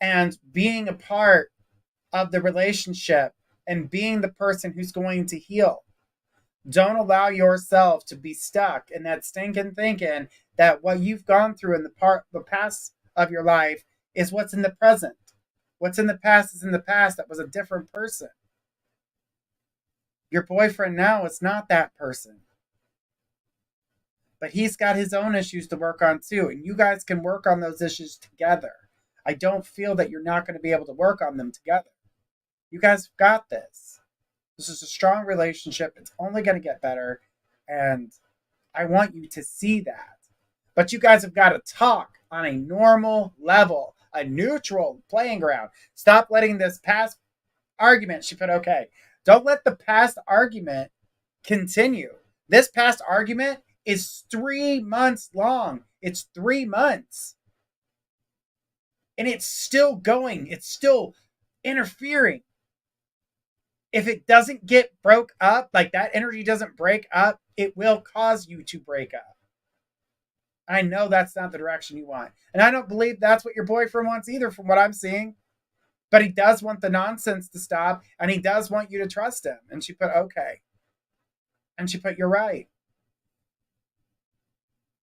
and being a part of the relationship and being the person who's going to heal. Don't allow yourself to be stuck in that stinking thinking that what you've gone through in the past of your life is what's in the present. What's in the past is in the past. That was a different person. Your boyfriend now is not that person. But he's got his own issues to work on too. And you guys can work on those issues together. I don't feel that you're not going to be able to work on them together. You guys have got this. This is a strong relationship. It's only going to get better. And I want you to see that. But you guys have got to talk on a normal level, a neutral playing ground. Stop letting this past argument, she put, okay. Don't let the past argument continue. This past argument is 3 months long. It's 3 months. And it's still going. It's still interfering. If it doesn't get broke up, like that energy doesn't break up, it will cause you to break up. I know that's not the direction you want. And I don't believe that's what your boyfriend wants either, from what I'm seeing. But he does want the nonsense to stop, and he does want you to trust him. And she put, okay. And she put, you're right.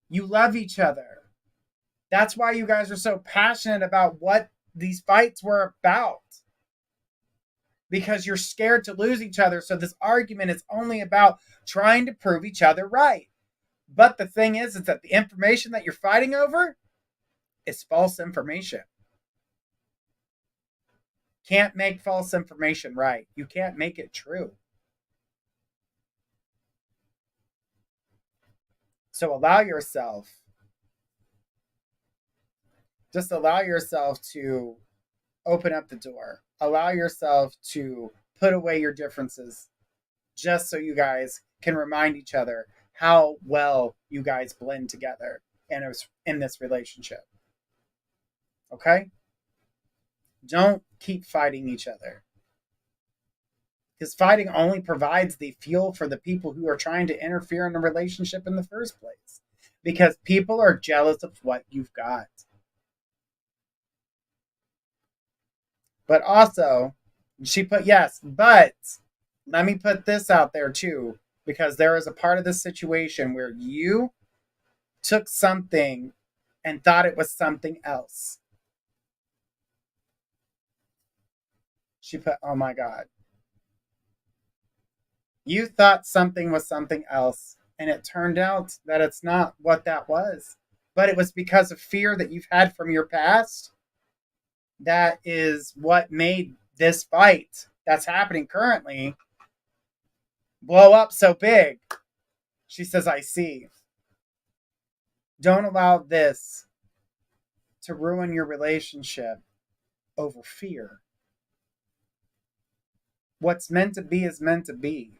You love each other. That's why you guys are so passionate about what these fights were about. Because you're scared to lose each other. So this argument is only about trying to prove each other right. But the thing is that the information that you're fighting over is false information. Can't make false information right. You can't make it true. So allow yourself, just allow yourself to open up the door. Allow yourself to put away your differences just so you guys can remind each other how well you guys blend together in this relationship. Okay? Don't keep fighting each other. Because fighting only provides the fuel for the people who are trying to interfere in the relationship in the first place. Because people are jealous of what you've got. But also, she put yes, but let me put this out there too. Because there is a part of this situation where you took something and thought it was something else. She put, oh my God. You thought something was something else, and it turned out that it's not what that was. But it was because of fear that you've had from your past. That is what made this fight that's happening currently blow up so big. She says, I see. Don't allow this to ruin your relationship over fear. What's meant to be is meant to be.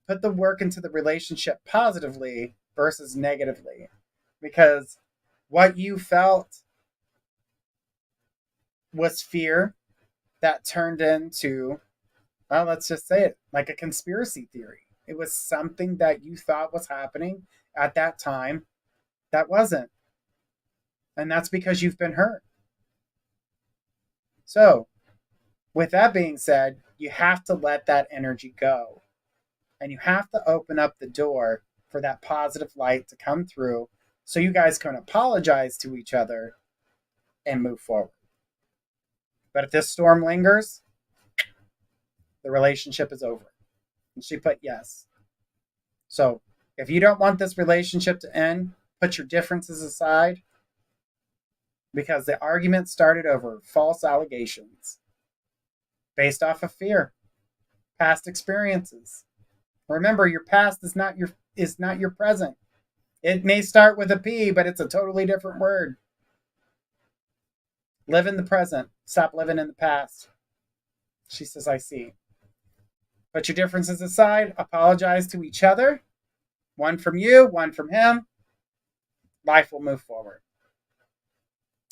Put the work into the relationship positively versus negatively. Because what you felt was fear that turned into, well, let's just say it, like a conspiracy theory. It was something that you thought was happening at that time that wasn't. And that's because you've been hurt. So, with that being said, you have to let that energy go. And you have to open up the door for that positive light to come through so you guys can apologize to each other and move forward. But if this storm lingers, the relationship is over. And she put yes. So if you don't want this relationship to end, put your differences aside, because the argument started over false allegations based off of fear, past experiences. Remember, your past is not your present. It may start with a P, but it's a totally different word. Live in the present. Stop living in the past. She says, I see. Put your differences aside. Apologize to each other. One from you, one from him. Life will move forward.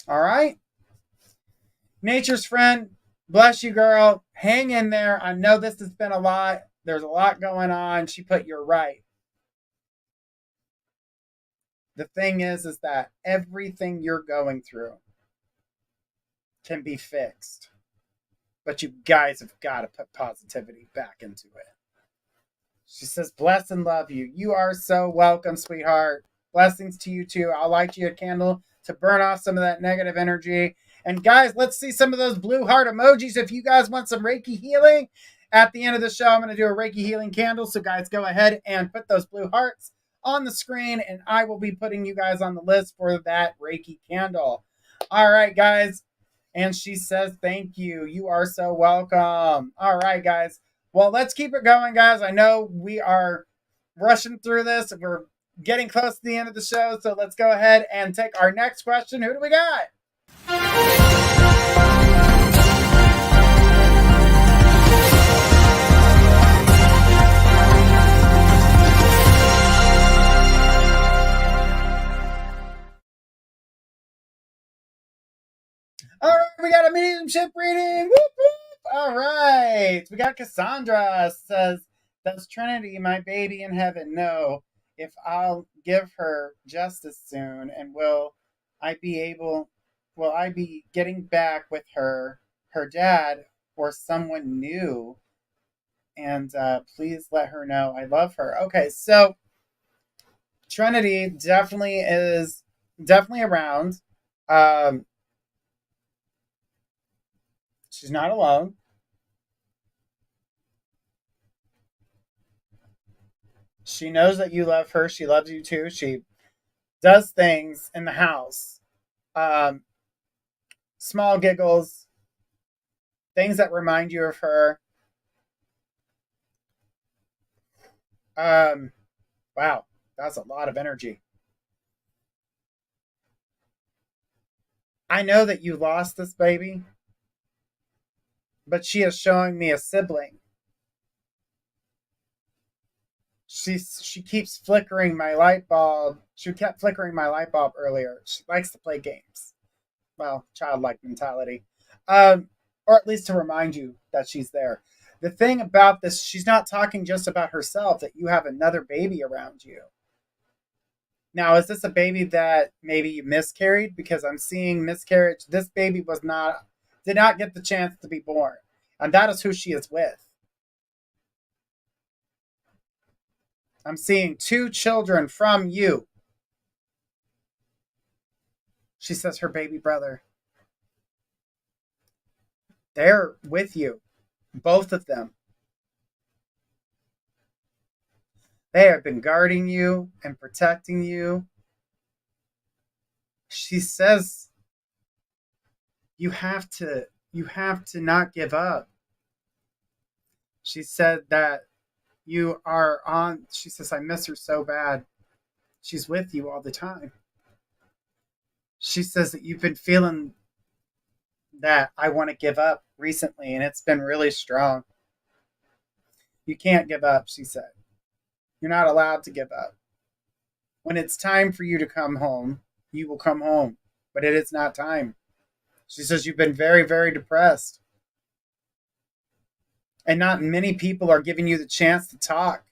All right? Nature's friend, bless you, girl. Hang in there. I know this has been a lot. There's a lot going on. She put, you're right. The thing is that everything you're going through can be fixed. But you guys have got to put positivity back into it. She says, bless and love you. You are so welcome, sweetheart. Blessings to you too. I'll light you a candle to burn off some of that negative energy. And guys, let's see some of those blue heart emojis if you guys want some Reiki healing. At the end of the show, I'm going to do a Reiki healing candle. So, guys, go ahead and put those blue hearts on the screen, and I will be putting you guys on the list for that Reiki candle. All right, guys. And she says, thank you. You are so welcome. All right, guys. Well, let's keep it going, guys. I know we are rushing through this. We're getting close to the end of the show. So let's go ahead and take our next question. Who do we got? All right, we got a mediumship reading. Whoop, whoop. All right, we got Cassandra says, "Does Trinity, my baby in heaven, know if I'll give her justice soon, and I be able? Will I be getting back with her dad, or someone new? And please let her know I love her." Okay, so Trinity definitely is definitely around. She's not alone. She knows that you love her. She loves you too. She does things in the house. Um, Small giggles, things that remind you of her. Wow, that's a lot of energy. I know that you lost this baby, but she is showing me a sibling. She keeps flickering my light bulb. She kept flickering my light bulb earlier. She likes to play games. Well, childlike mentality. Or at least to remind you that she's there. The thing about this, she's not talking just about herself, that you have another baby around you. Now, is this a baby that maybe you miscarried? Because I'm seeing miscarriage. This baby did not get the chance to be born. And that is who she is with. I'm seeing 2 children from you. She says her baby brother. They're with you. Both of them. They have been guarding you and protecting you. She says you have to not give up. She said that she says, I miss her so bad. She's with you all the time. She says that you've been feeling that I want to give up recently, and it's been really strong. You can't give up, she said. You're not allowed to give up. When it's time for you to come home, you will come home, but it is not time. She says you've been very, very depressed. And not many people are giving you the chance to talk.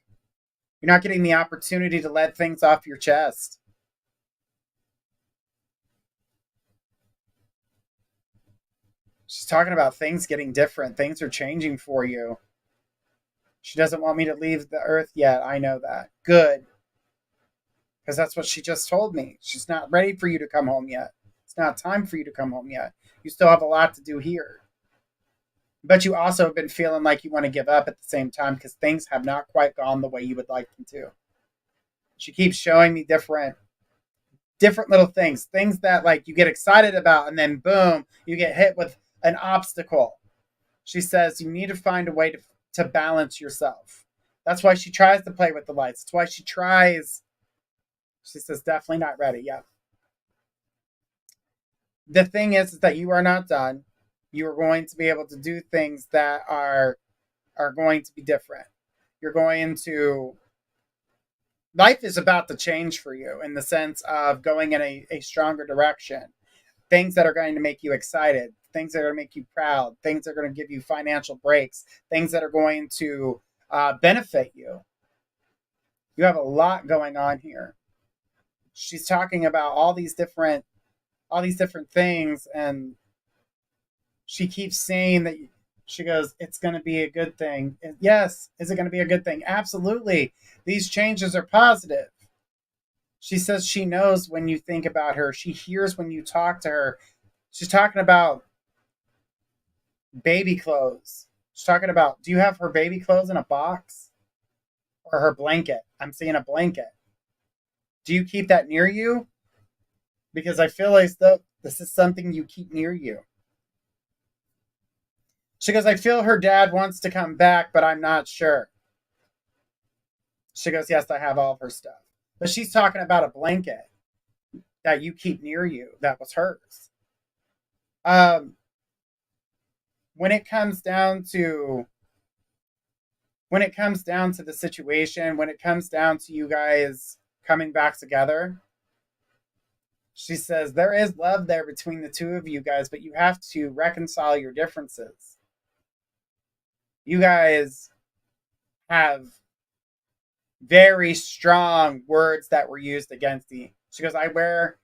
You're not getting the opportunity to let things off your chest. She's talking about things getting different. Things are changing for you. She doesn't want me to leave the earth yet. I know that. Good. Because that's what she just told me. She's not ready for you to come home yet. It's not time for you to come home yet. You still have a lot to do here. But you also have been feeling like you want to give up at the same time because things have not quite gone the way you would like them to. She keeps showing me different little things that like you get excited about, and then boom, you get hit with an obstacle. She says you need to find a way to balance yourself. That's why she tries to play with the lights. That's why she says definitely not ready yet. The thing is that you are not done. You are going to be able to do things that are going to be different. You're going to life is about to change for you in the sense of going in a stronger direction. Things that are going to make you excited, things that are going to make you proud, things that are going to give you financial breaks, things that are going to benefit you. You have a lot going on here. She's talking about all these different things, and she keeps saying that she goes, it's going to be a good thing. Yes. Is it going to be a good thing? Absolutely. These changes are positive. She says she knows when you think about her. She hears when you talk to her. She's talking about baby clothes. She's talking about, do you have her baby clothes in a box? Or her blanket? I'm seeing a blanket. Do you keep that near you? Because I feel like this is something you keep near you. She goes, I feel her dad wants to come back, but I'm not sure. She goes, yes, I have all of her stuff. But she's talking about a blanket that you keep near you. That was hers. When it comes down to the situation, when it comes down to you guys coming back together, she says there is love there between the two of you guys, but you have to reconcile your differences. You guys have very strong words that were used against you. She goes, I wear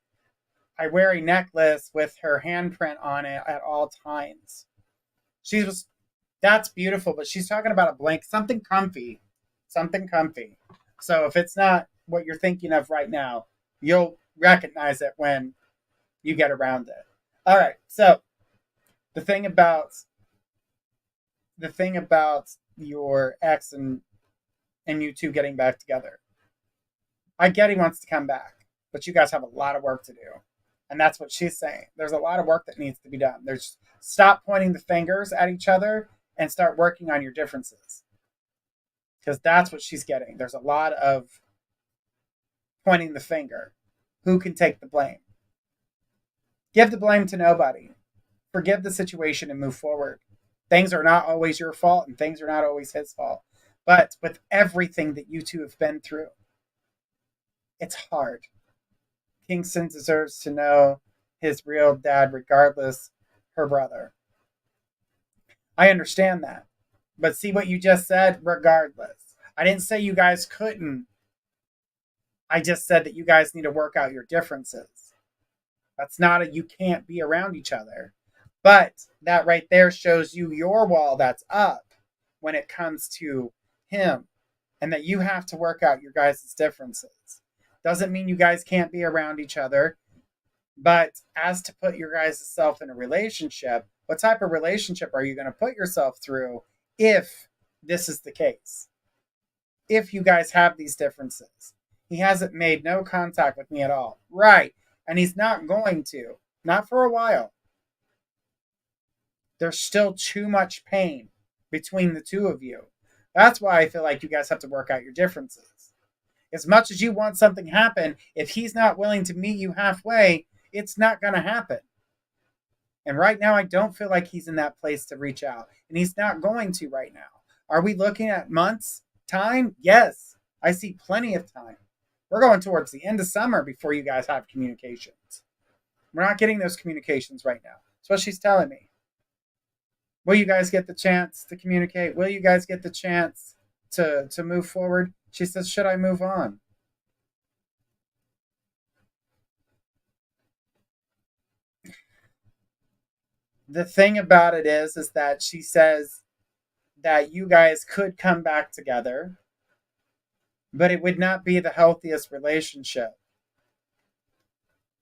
a necklace with her handprint on it at all times. That's beautiful, but she's talking about a blanket, something comfy. So if it's not what you're thinking of right now, you'll recognize it when you get around it. All right. So the thing about your ex and you two getting back together. I get he wants to come back, but you guys have a lot of work to do. And that's what she's saying. There's a lot of work that needs to be done. Stop pointing the fingers at each other and start working on your differences. Because that's what she's getting. There's a lot of pointing the finger. Who can take the blame? Give the blame to nobody. Forgive the situation and move forward. Things are not always your fault and things are not always his fault. But with everything that you two have been through, it's hard. Kingston deserves to know his real dad, regardless, her brother. I understand that. But see what you just said, regardless. I didn't say you guys couldn't. I just said that you guys need to work out your differences. That's not you can't be around each other. But that right there shows you your wall that's up when it comes to him. And that you have to work out your guys' differences. Doesn't mean you guys can't be around each other. But as to put your guys' self in a relationship, what type of relationship are you going to put yourself through if this is the case? If you guys have these differences. He hasn't made no contact with me at all. Right. And he's not going to. Not for a while. There's still too much pain between the two of you. That's why I feel like you guys have to work out your differences. As much as you want something to happen, if he's not willing to meet you halfway, it's not going to happen. And right now, I don't feel like he's in that place to reach out. And he's not going to right now. Are we looking at months? Time? Yes. I see plenty of time. We're going towards the end of summer before you guys have communications. We're not getting those communications right now. That's what she's telling me. Will you guys get the chance to communicate? Will you guys get the chance to move forward? She says, should I move on? The thing about it is that she says that you guys could come back together, but it would not be the healthiest relationship.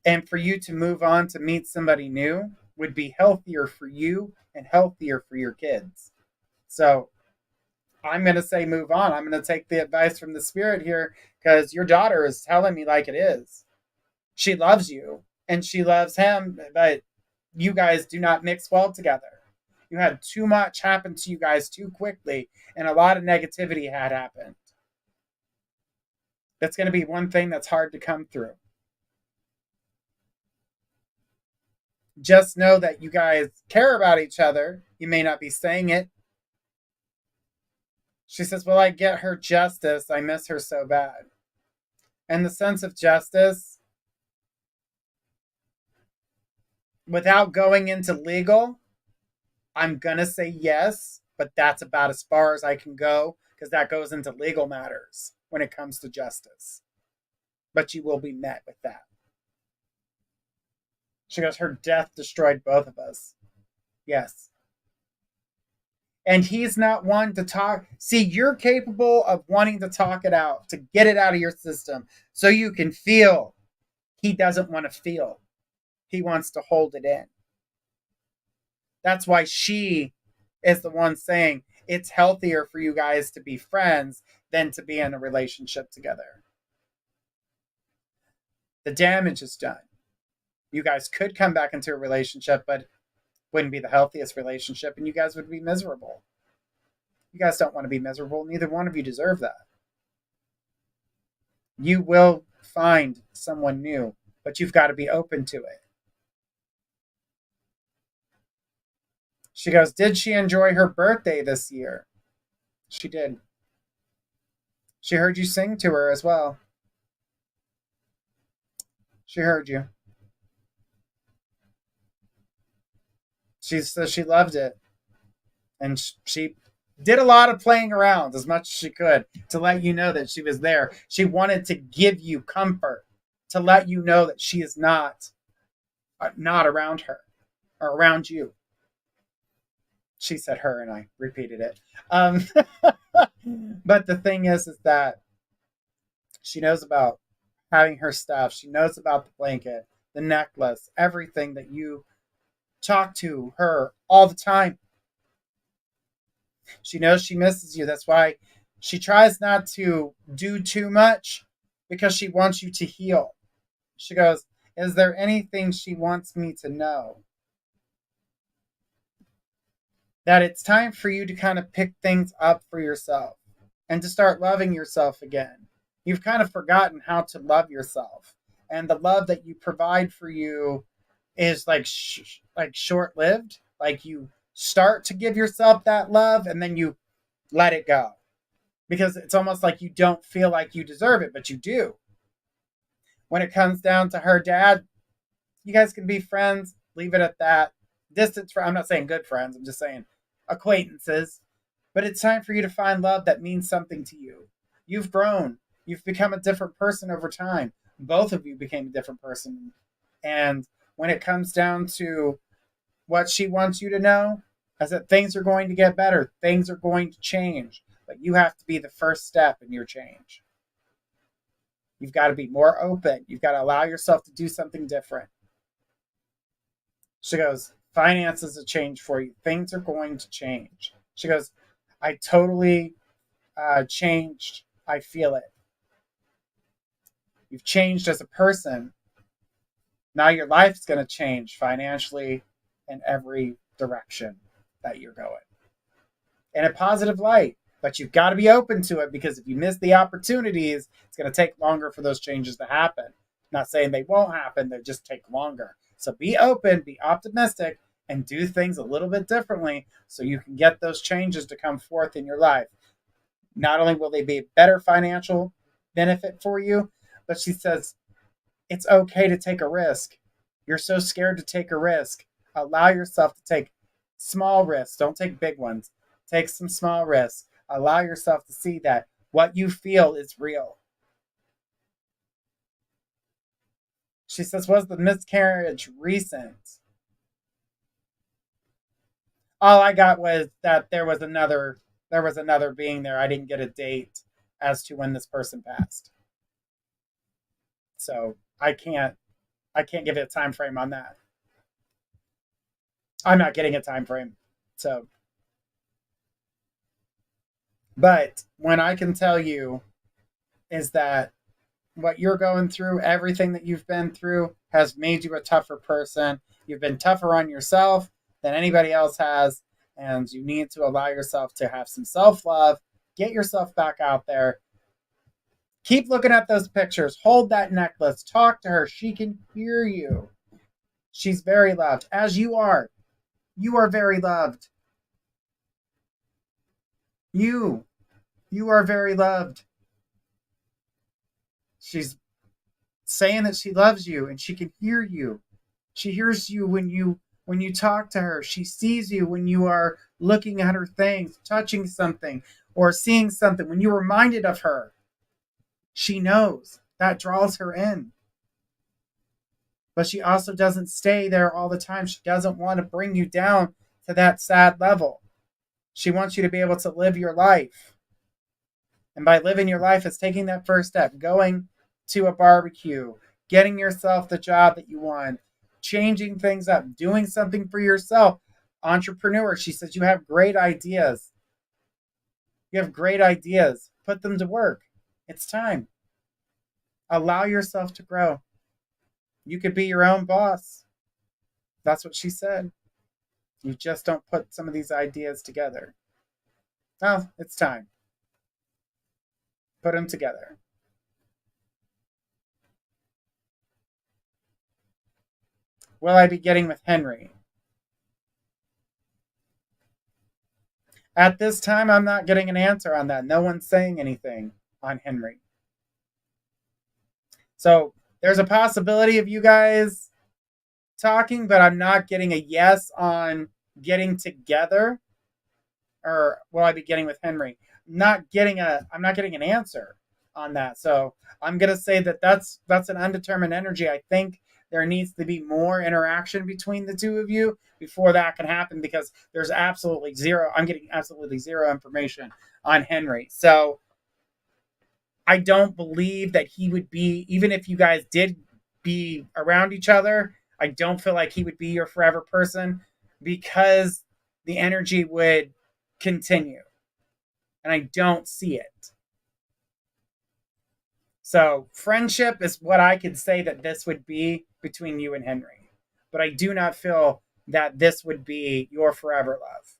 And for you to move on to meet somebody new would be healthier for you and healthier for your kids. So I'm going to say move on. I'm going to take the advice from the spirit here because your daughter is telling me like it is. She loves you and she loves him, but you guys do not mix well together. You had too much happen to you guys too quickly and a lot of negativity had happened. That's going to be one thing that's hard to come through. Just know that you guys care about each other. You may not be saying it. She says, well, I get her justice. I miss her so bad. And the sense of justice, without going into legal, I'm going to say yes, but that's about as far as I can go because that goes into legal matters when it comes to justice. But you will be met with that. She goes, her death destroyed both of us. Yes. And he's not one to talk. See, you're capable of wanting to talk it out, to get it out of your system so you can feel. He doesn't want to feel. He wants to hold it in. That's why she is the one saying it's healthier for you guys to be friends than to be in a relationship together. The damage is done. You guys could come back into a relationship, but it wouldn't be the healthiest relationship, and you guys would be miserable. You guys don't want to be miserable. Neither one of you deserve that. You will find someone new, but you've got to be open to it. She goes, did she enjoy her birthday this year? She did. She heard you sing to her as well. She heard you. She says she loved it. And she did a lot of playing around as much as she could to let you know that she was there. She wanted to give you comfort, to let you know that she is not around her or around you. She said her, and I repeated it. But the thing is that she knows about having her stuff. She knows about the blanket, the necklace, everything that you talk to her all the time. She knows she misses you. That's why she tries not to do too much, because she wants you to heal. She goes, is there anything she wants me to know? That it's time for you to kind of pick things up for yourself and to start loving yourself again. You've kind of forgotten how to love yourself. And the love that you provide for you is like short-lived. Like you start to give yourself that love and then you let it go. Because it's almost like you don't feel like you deserve it, but you do. When it comes down to her dad, you guys can be friends. Leave it at that. Distance friends. I'm not saying good friends. I'm just saying acquaintances. But it's time for you to find love that means something to you. You've grown. You've become a different person over time. Both of you became a different person. And when it comes down to what she wants you to know, is that things are going to get better. Things are going to change. But you have to be the first step in your change. You've got to be more open. You've got to allow yourself to do something different. She goes, finances have changed for you. Things are going to change. She goes, I totally changed. I feel it. You've changed as a person. Now your life's going to change financially in every direction that you're going. In a positive light. But you've got to be open to it, because if you miss the opportunities, it's going to take longer for those changes to happen. Not saying they won't happen, they just take longer. So be open, be optimistic, and do things a little bit differently so you can get those changes to come forth in your life. Not only will they be a better financial benefit for you, but she says it's okay to take a risk. You're so scared to take a risk. Allow yourself to take small risks. Don't take big ones. Take some small risks. Allow yourself to see that what you feel is real. She says, was the miscarriage recent? All I got was that there was another being there. I didn't get a date as to when this person passed. So I can't give it a time frame on that. I'm not getting a time frame. So, but when I can tell you is that what you're going through, everything that you've been through has made you a tougher person. You've been tougher on yourself than anybody else has. And you need to allow yourself to have some self-love. Get yourself back out there. Keep looking at those pictures. Hold that necklace. Talk to her. She can hear you. She's very loved, as you are. You are very loved. You are very loved. She's saying that she loves you and she can hear you. She hears you when you talk to her. She sees you when you are looking at her things, touching something, or seeing something. When you're reminded of her, she knows. That draws her in. But she also doesn't stay there all the time. She doesn't want to bring you down to that sad level. She wants you to be able to live your life. And by living your life, it's taking that first step, going to a barbecue, getting yourself the job that you want, changing things up, doing something for yourself. Entrepreneur, she says you have great ideas. You have great ideas. Put them to work. It's time. Allow yourself to grow. You could be your own boss. That's what she said. You just don't put some of these ideas together. Well, it's time. Put them together. Will I be getting with Henry? At this time, I'm not getting an answer on that. No one's saying anything on Henry. So there's a possibility of you guys talking, but I'm not getting a yes on getting together. Or will I be getting with Henry? I'm not getting an answer on that. So I'm gonna say that's an undetermined energy. I think there needs to be more interaction between the two of you before that can happen, because there's absolutely zero. I'm getting absolutely zero information on Henry. So I don't believe that he would be, even if you guys did be around each other, I don't feel like he would be your forever person, because the energy would continue. And I don't see it. So friendship is what I could say that this would be between you and Henry. But I do not feel that this would be your forever love,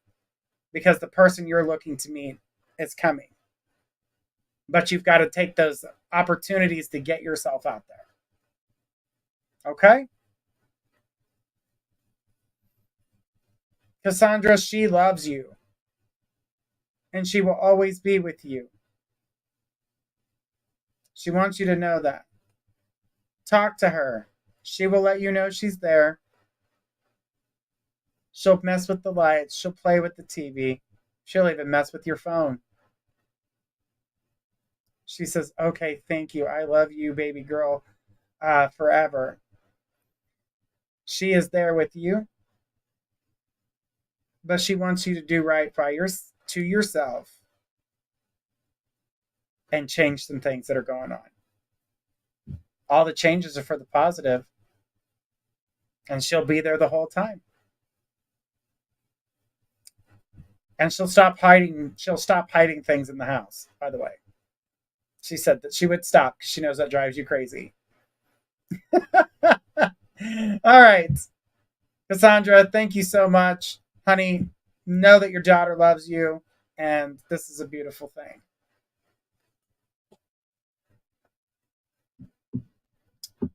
because the person you're looking to meet is coming. But you've got to take those opportunities to get yourself out there. Okay? Cassandra, she loves you. And she will always be with you. She wants you to know that. Talk to her. She will let you know she's there. She'll mess with the lights. She'll play with the TV. She'll even mess with your phone. She says, okay, thank you. I love you, baby girl, forever. She is there with you. But she wants you to do right to yourself and change some things that are going on. All the changes are for the positive, and she'll be there the whole time. And she'll stop hiding things in the house, by the way. She said that she would stop because she knows that drives you crazy. All right. Cassandra, thank you so much. Honey, know that your daughter loves you, and this is a beautiful thing.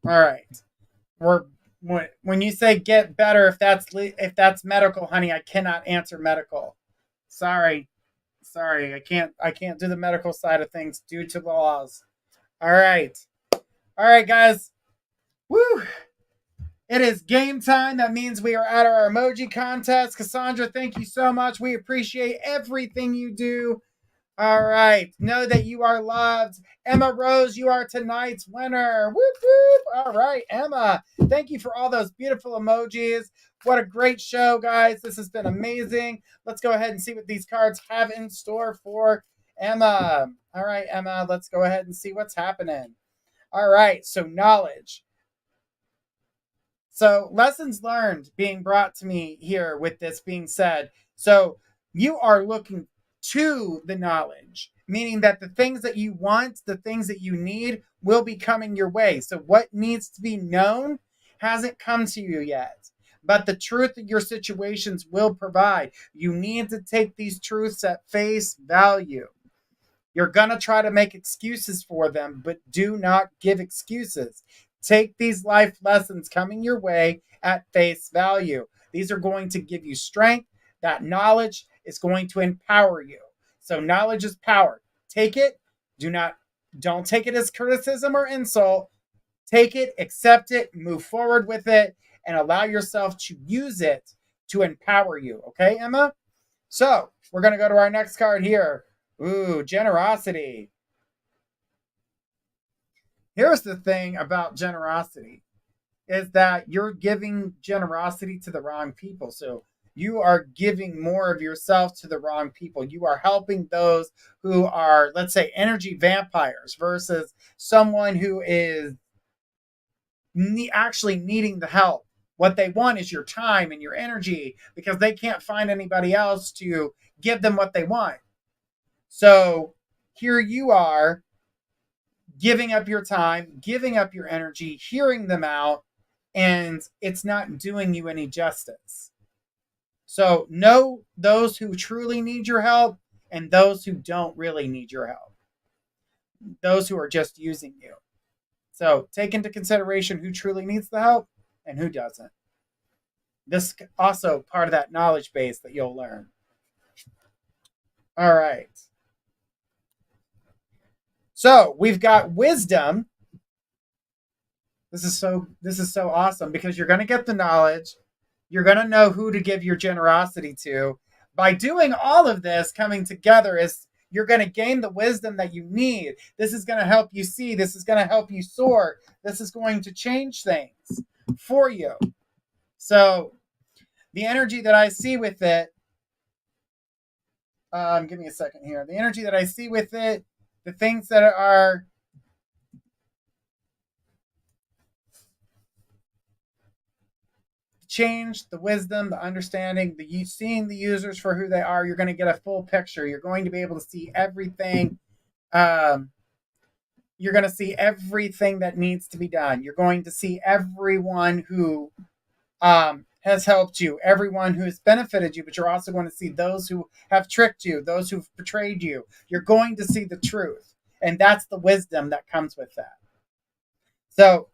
All right. When you say get better, if that's medical, honey, I cannot answer medical. Sorry, I can't do the medical side of things due to the laws. All right, guys. Woo! It is game time. That means we are at our emoji contest. Cassandra, thank you so much. We appreciate everything you do. All right. Know that you are loved. Emma Rose, you are tonight's winner. Whoop, whoop. All right, Emma. Thank you for all those beautiful emojis. What a great show, guys. This has been amazing. Let's go ahead and see what these cards have in store for Emma. All right, Emma, let's go ahead and see what's happening. All right, so knowledge. So lessons learned being brought to me here with this being said. So you are looking to the knowledge, meaning that the things that you want, the things that you need will be coming your way. So what needs to be known hasn't come to you yet, but the truth of your situations will provide. You need to take these truths at face value. You're going to try to make excuses for them, but do not give excuses. Take these life lessons coming your way at face value. These are going to give you strength. That knowledge is going to empower you. So knowledge is power. Take it. Don't take it as criticism or insult. Take it, accept it, move forward with it, and allow yourself to use it to empower you. Okay, Emma? So we're going to go to our next card here. Ooh, generosity. Here's the thing about generosity is that you're giving generosity to the wrong people. So you are giving more of yourself to the wrong people. You are helping those who are, let's say, energy vampires versus someone who is actually needing the help. What they want is your time and your energy because they can't find anybody else to give them what they want. So here you are giving up your time, giving up your energy, hearing them out, and it's not doing you any justice. So know those who truly need your help and those who don't really need your help. Those who are just using you. So take into consideration who truly needs the help and who doesn't. This is also part of that knowledge base that you'll learn. All right. So we've got wisdom. This is so awesome because you're going to get the knowledge. You're going to know who to give your generosity to. By doing all of this, coming together is you're going to gain the wisdom that you need. This is going to help you see. This is going to help you soar. This is going to change things for you. So the energy that I see with it, give me a second here. The energy that I see with it, the things that are change, the wisdom, the understanding, the seeing the users for who they are, you're going to get a full picture. You're going to be able to see everything. You're going to see everything that needs to be done. You're going to see everyone who has helped you, everyone who has benefited you, but you're also going to see those who have tricked you, those who've betrayed you. You're going to see the truth. And that's the wisdom that comes with that. So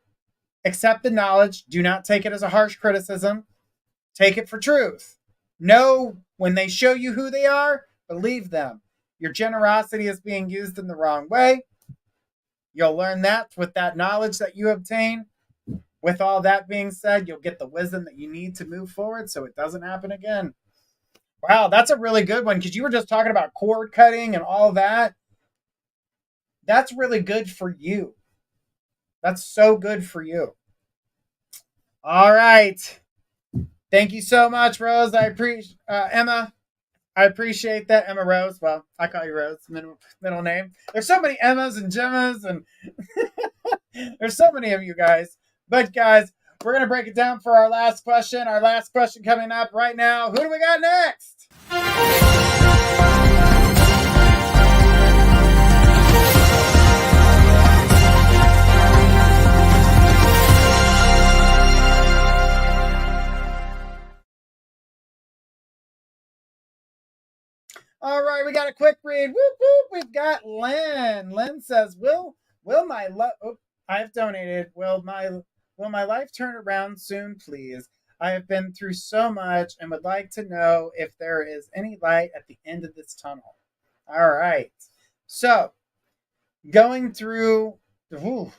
accept the knowledge. Do not take it as a harsh criticism. Take it for truth. Know when they show you who they are, believe them. Your generosity is being used in the wrong way. You'll learn that with that knowledge that you obtain. With all that being said, you'll get the wisdom that you need to move forward so it doesn't happen again. Wow, that's a really good one because you were just talking about cord cutting and all that. That's really good for you. That's so good for you. All right. Thank you so much, Rose. I appreciate Emma. I appreciate that. Emma Rose. Well, I call you Rose, middle name. There's so many Emmas and Gemmas, and there's so many of you guys. But guys, we're going to break it down for our last question. Our last question coming up right now. Who do we got next? All right, we got a quick read. Whoop, whoop. We've got Lynn. Lynn says, will my life... Oh, I've donated. Will my life turn around soon, please? I have been through so much and would like to know if there is any light at the end of this tunnel. All right. So, going through... Ooh,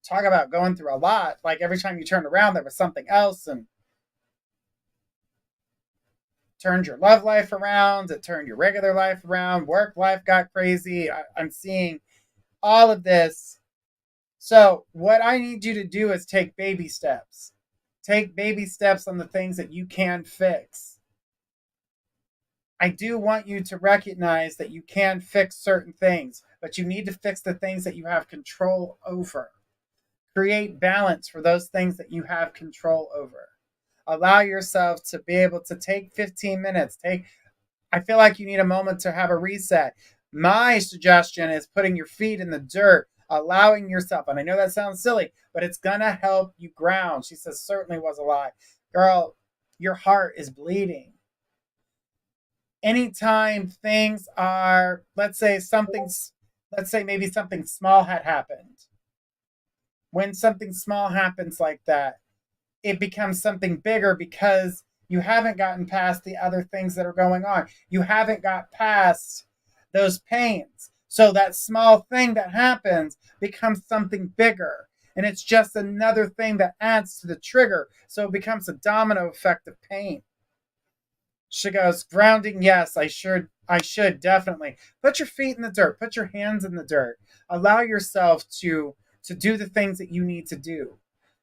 talk about going through a lot. Like every time you turned around, there was something else, and turned your love life around, it turned your regular life around, work life got crazy. I'm seeing all of this. So what I need you to do is take baby steps. Take baby steps on the things that you can fix. I do want you to recognize that you can fix certain things, but you need to fix the things that you have control over. Create balance for those things that you have control over. Allow yourself to be able to take 15 minutes. I feel like you need a moment to have a reset. My suggestion is putting your feet in the dirt, allowing yourself, and I know that sounds silly, but it's going to help you ground. She says, certainly was a lie. Girl, your heart is bleeding. Anytime things are, let's say maybe something small had happened. When something small happens like that, it becomes something bigger because you haven't gotten past the other things that are going on. You haven't got past those pains. So that small thing that happens becomes something bigger. And it's just another thing that adds to the trigger. So it becomes a domino effect of pain. She goes, grounding, yes, I should definitely. Put your feet in the dirt. Put your hands in the dirt. Allow yourself to do the things that you need to do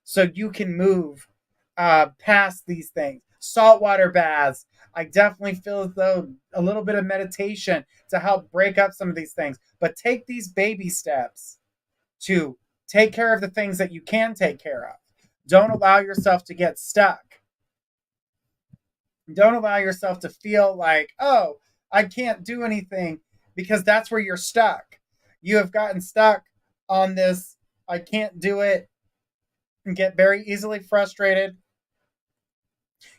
so you can move past these things. Saltwater baths. I definitely feel as though a little bit of meditation to help break up some of these things. But take these baby steps to take care of the things that you can take care of. Don't allow yourself to get stuck. Don't allow yourself to feel like, oh, I can't do anything, because that's where you're stuck. You have gotten stuck on this, I can't do it, and get very easily frustrated.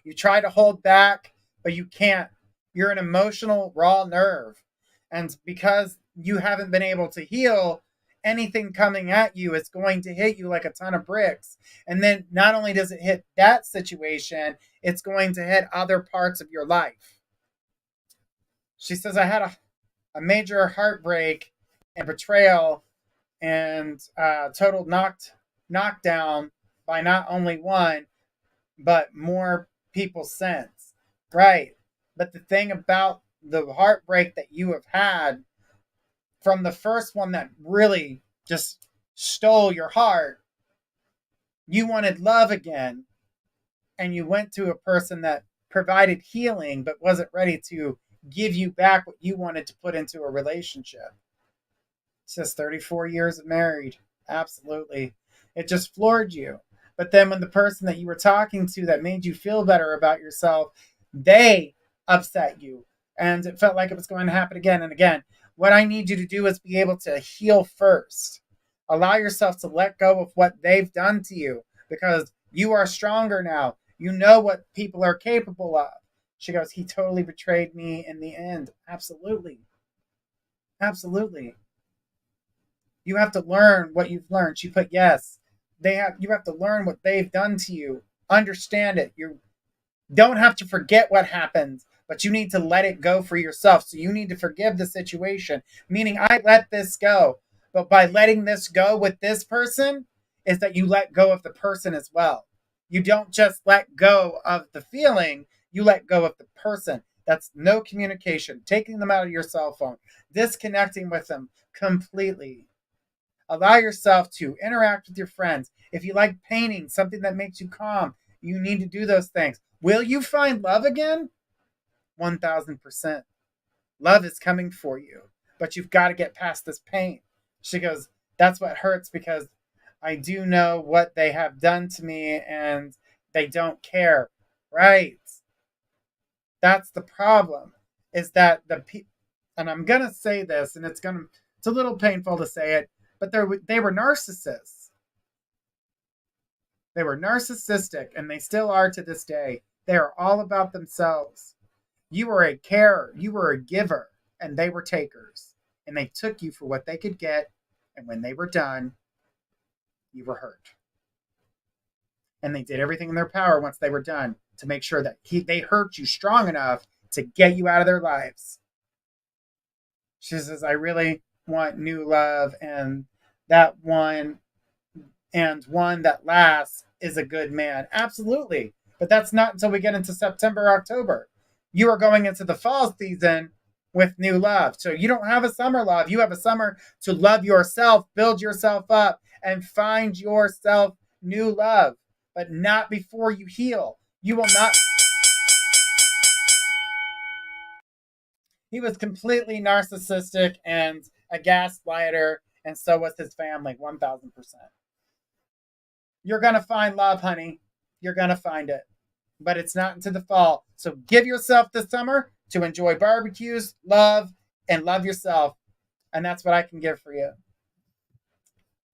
You try to hold back, but you can't. You're an emotional raw nerve. And because you haven't been able to heal, anything coming at you is going to hit you like a ton of bricks. And then not only does it hit that situation, it's going to hit other parts of your life. She says, I had a major heartbreak and betrayal and total knockdown by not only one, but more people since. Right. But the thing about the heartbreak that you have had from the first one that really just stole your heart, you wanted love again. And you went to a person that provided healing, but wasn't ready to give you back what you wanted to put into a relationship. It says 34 years of married. Absolutely. It just floored you. But then when the person that you were talking to that made you feel better about yourself, they upset you. And it felt like it was going to happen again and again. What I need you to do is be able to heal first. Allow yourself to let go of what they've done to you, because you are stronger now. You know what people are capable of. She goes, he totally betrayed me in the end. Absolutely. Absolutely. You have to learn what you've learned. She put, yes. You have to learn what they've done to you. Understand it. You don't have to forget what happened, but you need to let it go for yourself. So you need to forgive the situation, meaning I let this go. But by letting this go with this person is that you let go of the person as well. You don't just let go of the feeling, you let go of the person. That's no communication, taking them out of your cell phone, disconnecting with them completely. Allow yourself to interact with your friends. If you like painting, something that makes you calm, you need to do those things. Will you find love again? 1000%. Love is coming for you, but you've got to get past this pain. She goes, that's what hurts, because I do know what they have done to me and they don't care. Right. That's the problem, is that and I'm going to say this, and it's a little painful to say it, but they were narcissists. They were narcissistic, and they still are to this day. They are all about themselves. You were a carer, you were a giver, and they were takers. And they took you for what they could get, and when they were done, you were hurt. And they did everything in their power once they were done to make sure that they hurt you strong enough to get you out of their lives. She says, I really want new love, and that one that lasts is a good man. Absolutely. But that's not until we get into September, October. You are going into the fall season with new love. So you don't have a summer love. You have a summer to love yourself, build yourself up, and find yourself new love. But not before you heal. You will not. He was completely narcissistic and a gaslighter, and so was his family, 1000%. You're going to find love, honey. You're going to find it. But it's not until the fall. So give yourself the summer to enjoy barbecues, love, and love yourself. And that's what I can give for you.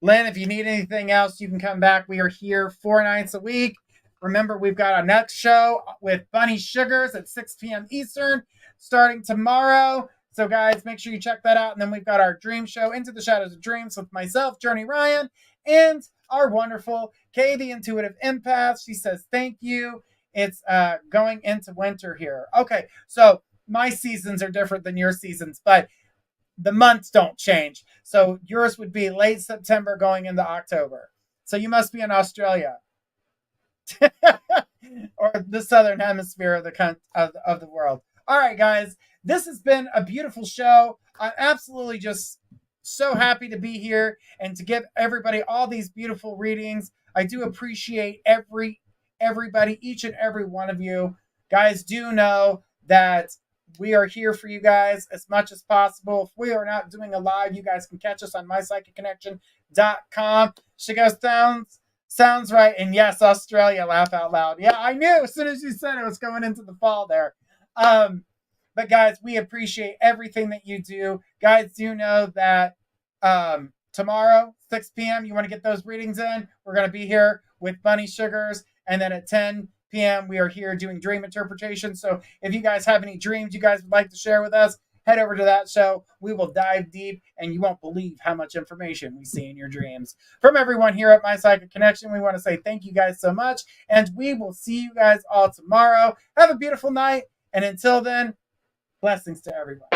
Lynn, if you need anything else, you can come back. We are here 4 nights a week. Remember, we've got our next show with Bunny Sugars at 6 p.m. Eastern starting tomorrow. So, guys, make sure you check that out. And then we've got our dream show, Into the Shadows of Dreams, with myself, Journey Ryan, and our wonderful Kay, the Intuitive Empath. She says, thank you. It's going into winter here. Okay, so my seasons are different than your seasons, but the months don't change. So yours would be late September going into October. So you must be in Australia. Or the southern hemisphere of the world. All right, guys, this has been a beautiful show. I'm absolutely just so happy to be here and to give everybody all these beautiful readings. I do appreciate everybody, each and every one of you. Guys, do know that we are here for you guys as much as possible. If we are not doing a live, you guys can catch us on mypsychicconnection.com. She goes, Sounds right. And yes, Australia, laugh out loud. Yeah, I knew as soon as you said it was going into the fall there. But guys, we appreciate everything that you do. Guys, do know that tomorrow, 6 p.m., you want to get those readings in. We're going to be here with Bunny Sugars. And then at 10 p.m., we are here doing dream interpretation. So if you guys have any dreams you guys would like to share with us, head over to that show. We will dive deep, and you won't believe how much information we see in your dreams. From everyone here at My Psychic Connection, we want to say thank you guys so much, and we will see you guys all tomorrow. Have a beautiful night, and until then, blessings to everyone.